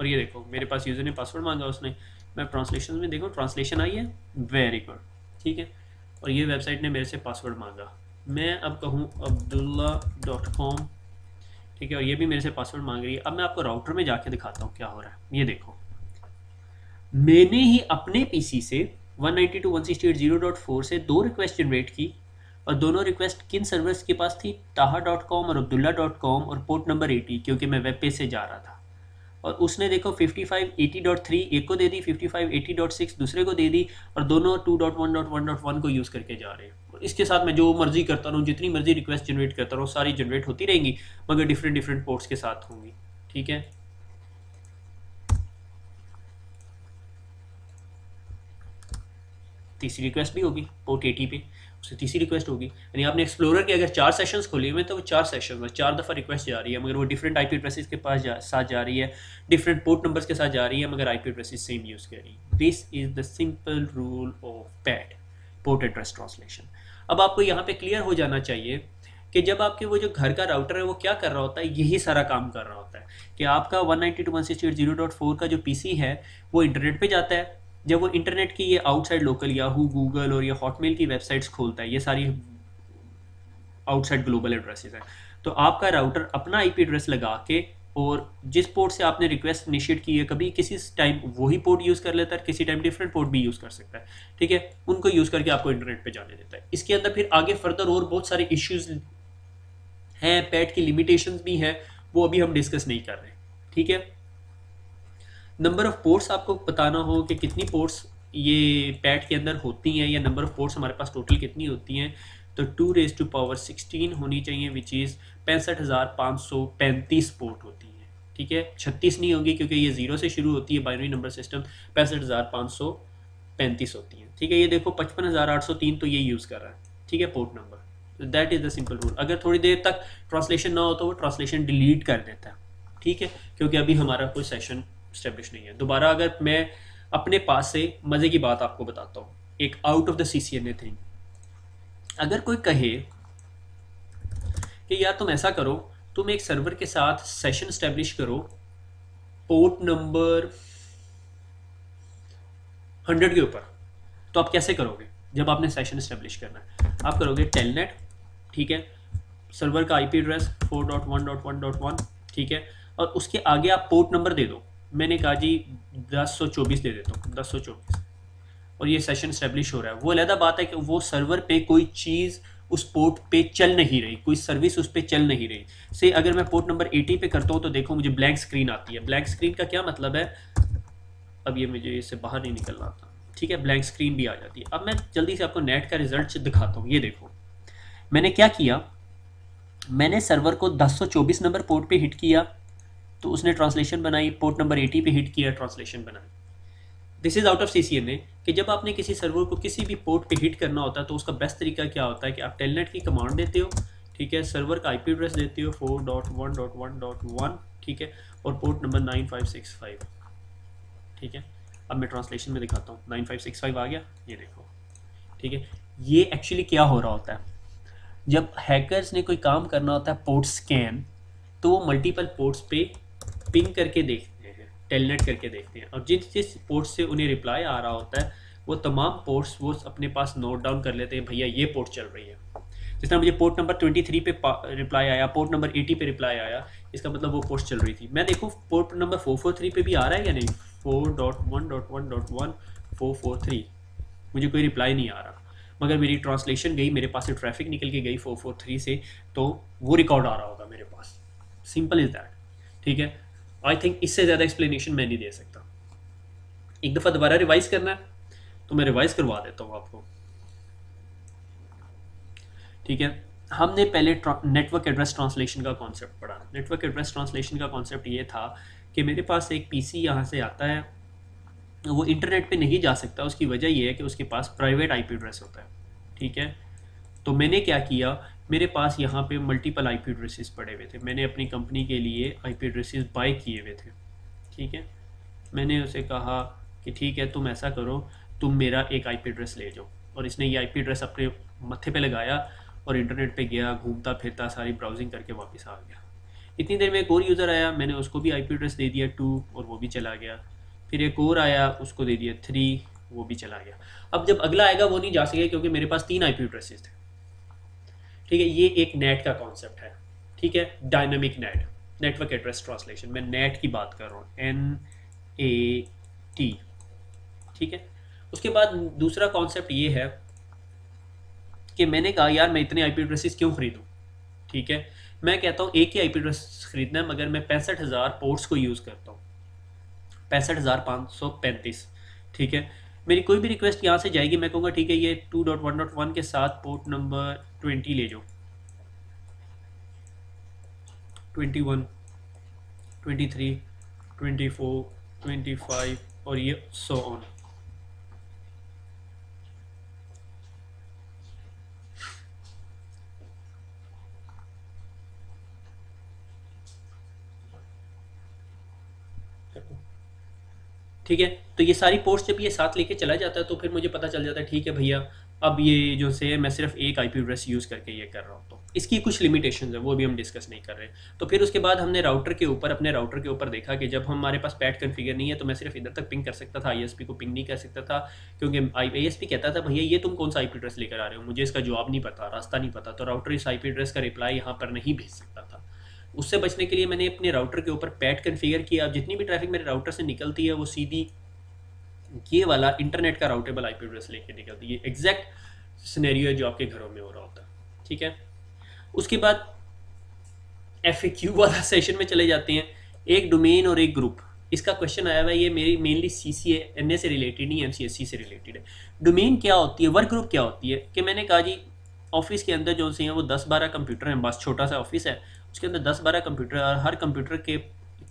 और ये देखो मेरे पास यूज़र ने पासवर्ड मांगा उसने, मैं ट्रांसलेशन में देखो ट्रांसलेशन आई है, वेरी गुड, ठीक है। और ये वेबसाइट ने मेरे से पासवर्ड मांगा, मैं अब कहूँ abdullah.com, ठीक है, और ये भी मेरे से पासवर्ड मांग रही है। अब मैं आपको राउटर में जाके दिखाता हूँ क्या हो रहा है। ये देखो मैंने ही अपने पीसी से 192.168.0.4 से 2 रिक्वेस्ट जनरेट की, और दोनों रिक्वेस्ट किन सर्वर्स के पास थी, taha.com और abdullah.com और पोर्ट नंबर 80, क्योंकि मैं वेब पेज से जा रहा था। और उसने देखो 5580.3 एक को दे दी, 5580.6 दूसरे को दे दी, और दोनों 2.1.1.1 को यूज़ करके जा रहे हैं। और इसके साथ मैं जो मर्जी करता रहूँ, जितनी मर्जी रिक्वेस्ट जनरेट करता रहूँ, सारी जनरेट होती रहेंगी, मगर डिफरेंट डिफरेंट पोर्ट्स के साथ होंगी, ठीक है। तीसरी रिक्वेस्ट भी होगी पोर्ट 80 पे, उससे तीसरी रिक्वेस्ट होगी, यानी आपने एक्सप्लोरर के अगर 4 सेशंस खोले हुए तो वो 4 सेशन में 4 दफ़ा रिक्वेस्ट जा रही है, मगर वो डिफरेंट आईपी एड्रेसेस के पास साथ जा रही है, डिफरेंट पोर्ट नंबर्स के साथ जा रही है, मगर आईपी एड्रेसेस सेम यूज़ कर रही है। This is the simple rule of PAT, port address translation. अब आपको यहाँ पे क्लियर हो जाना चाहिए कि जब आपके वो जो घर का राउटर है वो क्या कर रहा होता है, यही सारा काम कर रहा होता है कि आपका 192.168.0.4 का जो पीसी है वो इंटरनेट पे जाता है। जब वो इंटरनेट की ये आउटसाइड लोकल याहू, गूगल और ये हॉटमेल की वेबसाइट्स खोलता है, ये सारी आउटसाइड ग्लोबल एड्रेसेस हैं, तो आपका राउटर अपना आईपी एड्रेस लगा के और जिस पोर्ट से आपने रिक्वेस्ट इनिशिएट की है, कभी किसी टाइम वही पोर्ट यूज़ कर लेता है, किसी टाइम डिफरेंट पोर्ट भी यूज़ कर सकता है, ठीक है, उनको यूज़ करके आपको इंटरनेट पे जाने देता है। इसके अंदर फिर आगे फर्दर और बहुत सारे इश्यूज हैं, पैट की लिमिटेशंस भी हैं, वो अभी हम डिस्कस नहीं कर रहे, ठीक है। नंबर ऑफ पोर्ट्स आपको बताना हो कि कितनी पोर्ट्स ये पैट के अंदर होती हैं, या नंबर ऑफ पोर्ट्स हमारे पास टोटल कितनी होती हैं, तो 2⁻16 होनी चाहिए, विच इज़ 65,535 पोर्ट होती हैं, ठीक है। 36 नहीं होगी क्योंकि ये 0 से शुरू होती है बाइनरी नंबर सिस्टम, 65,535 होती हैं, ठीक है। ये देखो 55,803 तो ये यूज़ कर रहा है, ठीक है, port number. That is the simple rule. अगर थोड़ी देर तक ट्रांसलेशन ना हो तो वो ट्रांसलेशन डिलीट कर देता है, ठीक है, क्योंकि अभी हमारा कोई सेशन स्टेब्लिश नहीं है। दोबारा अगर मैं अपने पास से मज़े की बात आपको बताता हूँ, एक out of the CCNA thing, अगर कोई कहे कि यार तुम ऐसा करो, तुम एक सर्वर के साथ सेशन स्टेब्लिश करो पोर्ट नंबर 100 के ऊपर, तो आप कैसे करोगे? जब आपने सेशन स्टेब्लिश करना है, आप करोगे टेलनेट, ठीक है, सर्वर का आईपी एड्रेस 4.1.1.1, ठीक है, और उसके आगे आप पोर्ट नंबर दे दो। मैंने कहा जी 1024 दे देता हूँ, 1024, और ये सेशन स्टेब्लिश हो रहा है। वो अलग बात है कि वो सर्वर पे कोई चीज़ उस पोर्ट पे चल नहीं रही, कोई सर्विस उस पर चल नहीं रही। से अगर मैं पोर्ट नंबर 80 पे करता हूँ तो देखो मुझे ब्लैंक स्क्रीन आती है। ब्लैंक स्क्रीन का क्या मतलब है, अब ये मुझे इससे बाहर नहीं निकलना आता, ठीक है, ब्लैंक स्क्रीन भी आ जाती है। अब मैं जल्दी से आपको नेट का रिजल्ट दिखाता हूँ। ये देखो मैंने क्या किया, मैंने सर्वर को 1024 नंबर पोर्ट पे हिट किया तो उसने ट्रांसलेशन बनाई, पोर्ट नंबर 80 पे हिट किया, ट्रांसलेशन बनाई। This is out of CCNA कि जब आपने किसी सर्वर को किसी भी पोर्ट पे हिट करना होता है तो उसका बेस्ट तरीका क्या होता है कि आप टेलनेट की कमांड देते हो, ठीक है, सर्वर का आईपी एड्रेस देते हो 4.1.1.1, ठीक है, और पोर्ट नंबर 9565, ठीक है। अब मैं ट्रांसलेशन में दिखाता हूँ, 9565 आ गया, ये देखो, ठीक है। ये एक्चुअली क्या हो रहा होता है, जब हैकर्स ने कोई काम करना होता है पोर्ट स्कैन, तो वो मल्टीपल पोर्ट्स पे पिंग करके देखते हैं, टेलनेट करके देखते हैं, और जिस जिस पोर्ट से उन्हें रिप्लाई आ रहा होता है वो तमाम पोर्ट्स वो अपने पास नोट डाउन कर लेते हैं, भैया ये पोर्ट चल रही है। जिस तरह मुझे पोर्ट नंबर 23 पे रिप्लाई आया, पोर्ट नंबर 80 पे रिप्लाई आया, इसका मतलब वो पोर्ट चल रही थी। मैं देखूँ पोर्ट नंबर 443 पे भी आ रहा है या नहीं, 4.1.1.1 443, मुझे कोई रिप्लाई नहीं आ रहा, मगर मेरी ट्रांसलेशन गई, मेरे पास से ट्रैफिक निकल के गई 443 से, तो वो रिकॉर्ड आ रहा होगा मेरे पास। सिंपल इज दैट, ठीक है। आई थिंक इससे ज़्यादा एक्सप्लेनेशन मैं नहीं दे सकता। एक दफ़ा दोबारा रिवाइज करना है तो मैं रिवाइज करवा देता हूँ आपको, ठीक है। हमने पहले नेटवर्क एड्रेस ट्रांसलेशन का कॉन्सेप्ट पढ़ा। नेटवर्क एड्रेस ट्रांसलेशन का कॉन्सेप्ट ये था कि मेरे पास एक पीसी यहाँ से आता है, वो इंटरनेट पे नहीं जा सकता, उसकी वजह ये है कि उसके पास प्राइवेट आईपी एड्रेस होता है, ठीक है। तो मैंने क्या किया, मेरे पास यहाँ पे मल्टीपल आईपी एड्रेसेस पड़े हुए थे, मैंने अपनी कंपनी के लिए आईपी एड्रेसेस बाय किए हुए थे, ठीक है। मैंने उसे कहा कि ठीक है तुम ऐसा करो, तुम मेरा एक आईपी एड्रेस ले जाओ, और इसने ये आईपी एड्रेस अपने मत्थे पे लगाया और इंटरनेट पे गया, घूमता फिरता सारी ब्राउजिंग करके वापस आ गया। इतनी देर में एक और यूज़र आया, मैंने उसको भी आईपी एड्रेस दे दिया 2 और वो भी चला गया। फिर एक और आया, उसको दे दिया 3, वो भी चला गया। अब जब अगला आएगा वो नहीं जा सकेगा क्योंकि मेरे पास 3 आईपी एड्रेसेस थे। ठीक है, ये एक नेट का कॉन्सेप्ट है। ठीक है, dynamic net, network address translation, मैं नेट की बात कर रहा हूँ, NAT। ठीक है, उसके बाद दूसरा कॉन्सेप्ट ये है कि मैंने कहा यार मैं इतने आईपी एड्रेसेस क्यों खरीदूँ। ठीक है, मैं कहता हूँ एक ही आईपी एड्रेस खरीदना है, मगर मैं 65,000 पोर्ट्स को यूज़ करता हूँ, 65,535। ठीक है, मेरी कोई भी रिक्वेस्ट यहाँ से जाएगी, मैं कहूँगा ठीक है ये 2.1.1 के साथ पोर्ट नंबर 20 ले जाओ, 21, 23, 24, 25 और ये सो ऑन। ठीक है, तो ये सारी पोर्ट्स जब ये साथ लेके चला जाता है तो फिर मुझे पता चल जाता है ठीक है भैया अब ये जो से है मैं सिर्फ एक आईपी एड्रेस यूज़ करके ये कर रहा हूँ। तो इसकी कुछ लिमिटेशंस है, वो भी हम डिस्कस नहीं कर रहे। तो फिर उसके बाद हमने राउटर के ऊपर, अपने राउटर के ऊपर देखा कि जब हमारे पास पैट कन्फिगर नहीं है तो मैं सिर्फ इधर तक पिंग कर सकता था, आईएसपी को पिंग नहीं कर सकता था, क्योंकि आईएसपी कहता था भैया ये तुम कौन सा आईपी एड्रेस लेकर आ रहे हो, मुझे इसका जवाब नहीं पता, रास्ता नहीं पता, तो राउटर इस आईपी एड्रेस का रिप्लाई यहाँ पर नहीं भेज सकता था। उससे बचने के लिए मैंने अपने राउटर के ऊपर पैट कन्फिगर किया। अब जितनी भी ट्रैफिक मेरे राउटर से निकलती है वो सीधी ये वाला इंटरनेट का राउटेबल आईपी एड्रेस लेके निकलती है। ये एग्जैक्ट सिनेरियो है जो आपके घरों में हो रहा होता है। ठीक है, उसके बाद FAQ वाला सेशन में चले जाते हैं, एक डोमेन और एक ग्रुप। इसका क्वेश्चन आया हुआ है, ये मेरी मेनली CCNA से रिलेटेड नहीं, MCSC से रिलेटेड है। डोमेन क्या होती है, वर्क ग्रुप क्या होती है, कि मैंने कहा जी ऑफिस के अंदर जो से हैं वो 10-12 कंप्यूटर हैं, बस छोटा सा ऑफिस है, उसके अंदर 10-12 कंप्यूटर है और हर कंप्यूटर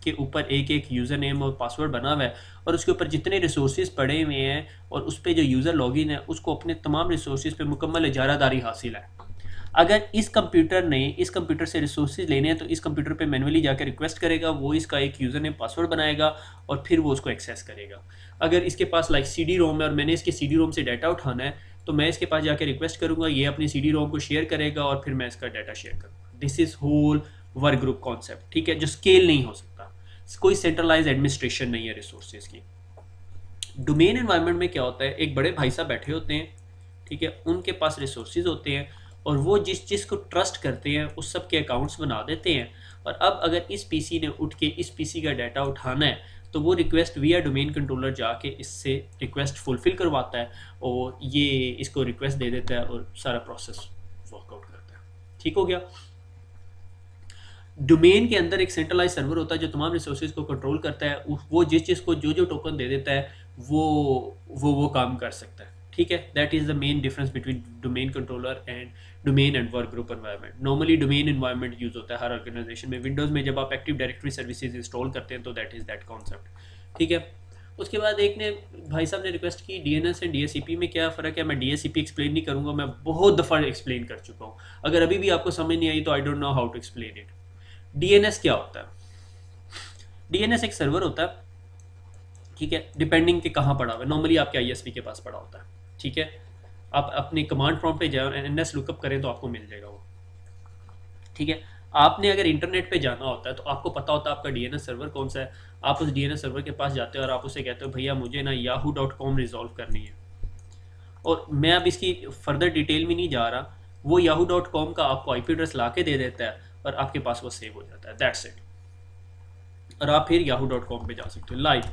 के ऊपर एक एक यूज़र नेम और पासवर्ड बना हुआ है और उसके ऊपर जितने रिसोर्सेज पड़े हुए हैं और उस पर जो यूज़र लॉगिन है उसको अपने तमाम रिसोर्सेज पे मुकम्मल इजारादारी हासिल है। अगर इस कंप्यूटर ने इस कंप्यूटर से रिसोर्सेज लेने हैं तो इस कंप्यूटर पे मैनुअली जाकर रिक्वेस्ट करेगा, वो इसका एक यूज़र नेम पासवर्ड बनाएगा और फिर वो उसको एक्सेस करेगा। अगर इसके पास लाइक CD-ROM है और मैंने इसके CD-ROM से डाटा उठाना है तो मैं इसके पास जाकर रिक्वेस्ट करूँगा, ये अपनी CD-ROM को शेयर करेगा और फिर मैं इसका डाटा शेयर करूँगा। This is whole work group concept. ठीक है, जो स्केल नहीं हो सकता, कोई सेंट्रलाइज एडमिनिस्ट्रेशन नहीं है रिसोर्सेज की। डोमेन एनवायरनमेंट में क्या होता है, एक बड़े भाई साहब बैठे होते हैं, ठीक है, उनके पास रिसोर्सेज होते हैं और वो जिस चीज़ को ट्रस्ट करते हैं उस सब के अकाउंट्स बना देते हैं। और अब अगर इस पीसी ने उठ के इस पीसी का डाटा उठाना है तो वो रिक्वेस्ट विया डोमेन कंट्रोलर जाके इससे रिक्वेस्ट फुलफिल करवाता है और ये इसको रिक्वेस्ट दे देता है और सारा प्रोसेस वर्कआउट करता है। ठीक हो गया। डोमेन के अंदर एक सेंट्रलाइज सर्वर होता है जो तमाम रिसोर्सेज को कंट्रोल करता है, वो जिस चीज़ को जो जो टोकन दे देता है वो काम कर सकता है। ठीक है, that is the main difference between domain controller and domain and work group environment. Normally domain environment use होता है हर ऑर्गेनाइजेशन में। विंडोज़ में जब आप एक्टिव डायरेक्टरी सर्विसेज इंस्टॉल करते हैं तो दैट इज़ दैट कॉन्सेप्ट। ठीक है, उसके बाद एक ने भाई साहब ने रिक्वेस्ट की DNS एंड DSCP में क्या फ़र्क है। मैं DSCP एक्सप्लेन नहीं करूँगा, मैं बहुत दफ़ा एक्सप्लेन कर चुका हूँ। अगर अभी भी आपको समझ नहीं आई तो I don't know how to explain it. DNS क्या होता है, DNS एक सर्वर होता है, ठीक है, डिपेंडिंग कि कहाँ पड़ा हुआ है। नॉर्मली आपके ISP के पास पड़ा होता है। ठीक है, आप अपने कमांड प्रॉम्प्ट पे जाओ और NS लुकअप करें तो आपको मिल जाएगा वो। ठीक है, आपने अगर इंटरनेट पे जाना होता है तो आपको पता होता है आपका DNS सर्वर कौन सा है। आप उस DNS सर्वर के पास जाते हो और आप उससे कहते हो भैया मुझे ना yahoo.com रिजॉल्व करनी है। और मैं अब इसकी फर्दर डिटेल में नहीं जा रहा, वो yahoo.com का आपको IP एड्रेस ला के दे देता है और आपके पास वो सेव हो जाता है, दैट्स इट। और आप फिर yahoo.com पे जा सकते हो लाइव।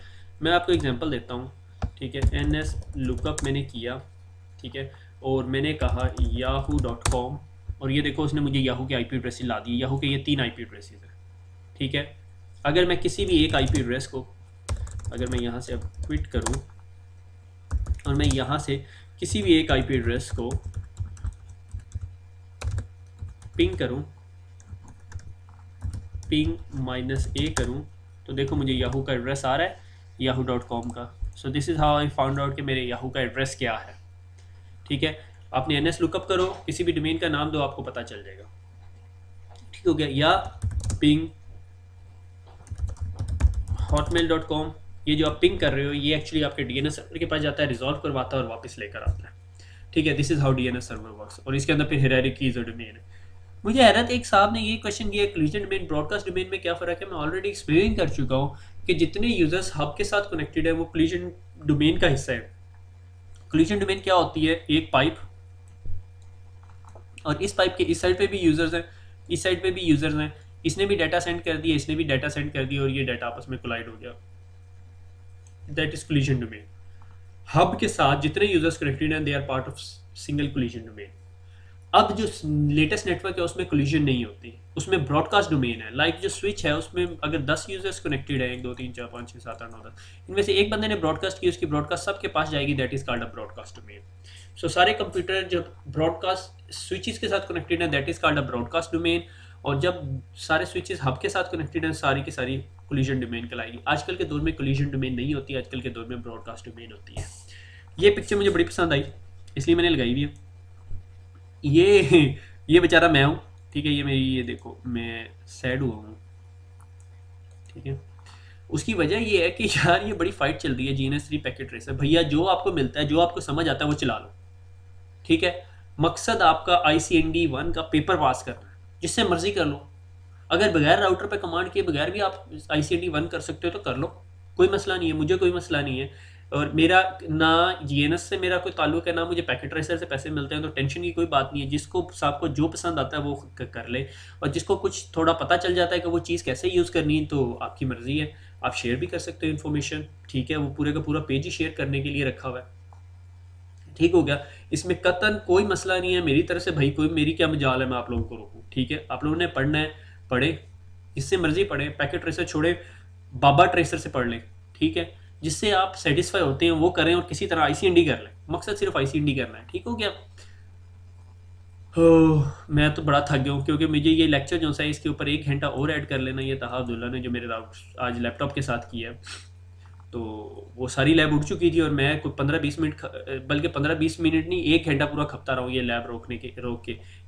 मैं आपको एग्जांपल देता हूँ। ठीक है, NS लुकअप मैंने किया, ठीक है, और मैंने कहा yahoo.com और ये देखो उसने मुझे याहू के IP एड्रेस ला दिए। याहू के ये 3 IP एड्रेसेस हैं। ठीक है, अगर मैं किसी भी एक IP एड्रेस को, अगर मैं यहाँ से अब क्विट करूँ और मैं यहाँ से किसी भी एक IP एड्रेस को पिंग करूँ, पिंग -a करूँ, तो देखो मुझे याहू का एड्रेस आ रहा है, yahoo.com का। So this is how I found out कि मेरे याहू का एड्रेस क्या है। ठीक है, आपने NS लुकअप करो, किसी भी डोमेन का नाम दो, आपको पता चल जाएगा। ठीक हो गया। या पिंग hotmail.com, ये जो आप पिंग कर रहे हो ये एक्चुअली आपके DNS सर्वर के पास जाता है, रिजॉल्व करवाता है और वापस लेकर आता है। ठीक है, this is how DNS server works. और इसके अंदर फिर हायरार्की और डोमेन है। मुझे हैरत, एक साहब ने ये क्वेश्चन किया, कोलिजन डोमेन ब्रॉडकास्ट डोमेन में क्या फ़र्क है। मैं ऑलरेडी एक्सप्लेन कर चुका हूँ कि जितने यूज़र्स हब के साथ कनेक्टेड है वो कोलिजन डोमेन का हिस्सा है। कोलिजन डोमेन क्या होती है, एक पाइप, और इस पाइप के इस साइड पे भी यूज़र्स हैं, इस साइड पे भी यूज़र्स हैं, इसने भी डाटा सेंड कर दिया, इसने भी डाटा सेंड कर दिया, और ये डाटा आपस में कोलाइड हो गया। That is collision domain. Hub के साथ जितने यूजर्स कनेक्टेड हैं they are part of single collision domain. अब जो लेटेस्ट नेटवर्क है उसमें कोलिजन नहीं होती, उसमें ब्रॉडकास्ट डोमेन है। लाइक जो स्विच है उसमें अगर 10 यूजर्स कनेक्टेड है, 1 2 3 4 5 6 7 8 9 10, इनमें से एक बंदे ने ब्रॉडकास्ट की, उसकी ब्रॉडकास्ट सबके पास जाएगी, that is called a broadcast domain. So सारे कंप्यूटर जब ब्रॉडकास्ट स्विचेस के साथ कनेक्टेड है that is called a broadcast domain, और जब सारे स्विचेस हब के साथ कनेक्टेड हैं सारी की सारी कोलिजन डोमेन कहलाएगी। आजकल के दौर में कोलिजन डोमेन नहीं होती, आजकल के दौर में ब्रॉडकास्ट डोमेन होती है। ये पिक्चर मुझे बड़ी पसंद आई इसलिए मैंने लगाई हुई है। ये बेचारा मैं हूँ, ठीक है, ये मेरी, ये देखो मैं सैड हुआ हूँ, ठीक है। उसकी वजह ये है कि यार ये बड़ी फाइट चल रही है GNS3 पैकेट रेसर। भैया जो आपको मिलता है, जो आपको समझ आता है वो चला लो, ठीक है। मकसद आपका ICND1 का पेपर पास करना है, जिससे मर्जी कर लो। अगर बगैर राउटर पे कमांड किए बगैर भी आप ICND1 कर सकते हो तो कर लो, कोई मसला नहीं है, मुझे कोई मसला नहीं है। और मेरा ना GNS से मेरा कोई ताल्लुक है, ना मुझे पैकेट ट्रेसर से पैसे मिलते हैं, तो टेंशन की कोई बात नहीं है। जिसको साहब को जो पसंद आता है वो कर ले, और जिसको कुछ थोड़ा पता चल जाता है कि वो चीज़ कैसे यूज़ करनी है तो आपकी मर्ज़ी है, आप शेयर भी कर सकते हो इन्फॉर्मेशन, ठीक है। वो पूरे का पूरा पेज ही शेयर करने के लिए रखा हुआ है, ठीक हो गया। इसमें कतन कोई मसला नहीं है मेरी तरफ से भाई, कोई मेरी क्या मजाल है मैं आप लोगों को रोकूँ, ठीक है। आप लोगों ने पढ़ना है पढ़े, जिससे मर्जी पढ़े, पैकेट ट्रेसर छोड़े, बाबा ट्रेसर से पढ़ लें, ठीक है। जिससे आप सेटिस्फाई होते हैं वो करें, और किसी तरह ICND कर लें, मकसद सिर्फ ICND करना है, ठीक हो गया। मैं तो बड़ा थक गया हूँ, क्योंकि मुझे ये लेक्चर जो सा है इसके ऊपर 1 घंटा और ऐड कर लेना, ये तहा अब्दुल्ला ने जो मेरे आज लैपटॉप के साथ किया है। तो वो सारी लैब उठ चुकी थी और मैं कोई 15-20 मिनट, बल्कि 15-20 मिनट नहीं, 1 घंटा पूरा खपता रहा हूँ ये लैब रोक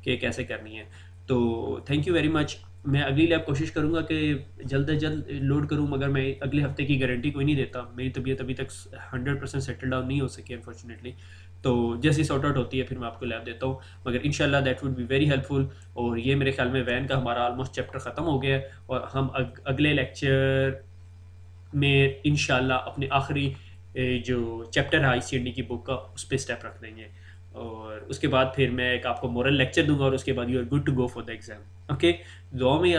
के कैसे करनी है। तो थैंक यू वेरी मच। मैं अगली लैब कोशिश करूँगा कि जल्द से जल्द लोड करूँ, मगर मैं अगले हफ्ते की गारंटी कोई नहीं देता, मेरी तबीयत अभी तक 100% सेटल डाउन नहीं हो सकी अनफॉर्चुनेटली। तो जैसी सॉर्ट आउट होती है फिर मैं आपको लैब देता हूँ, मगर इंशाल्लाह that would be very helpful. और ये मेरे ख्याल में वैन का हमारा ऑलमोस्ट चैप्टर ख़त्म हो गया है, और हम अगले लेक्चर में इंशाल्लाह अपने आखिरी जो चैप्टर है ICND की बुक का, उस पर स्टेप रख देंगे। और उसके बाद फिर मैं एक आपको मोरल लेक्चर दूंगा, और उसके बाद you are good to go for the exam, okay. दुआ में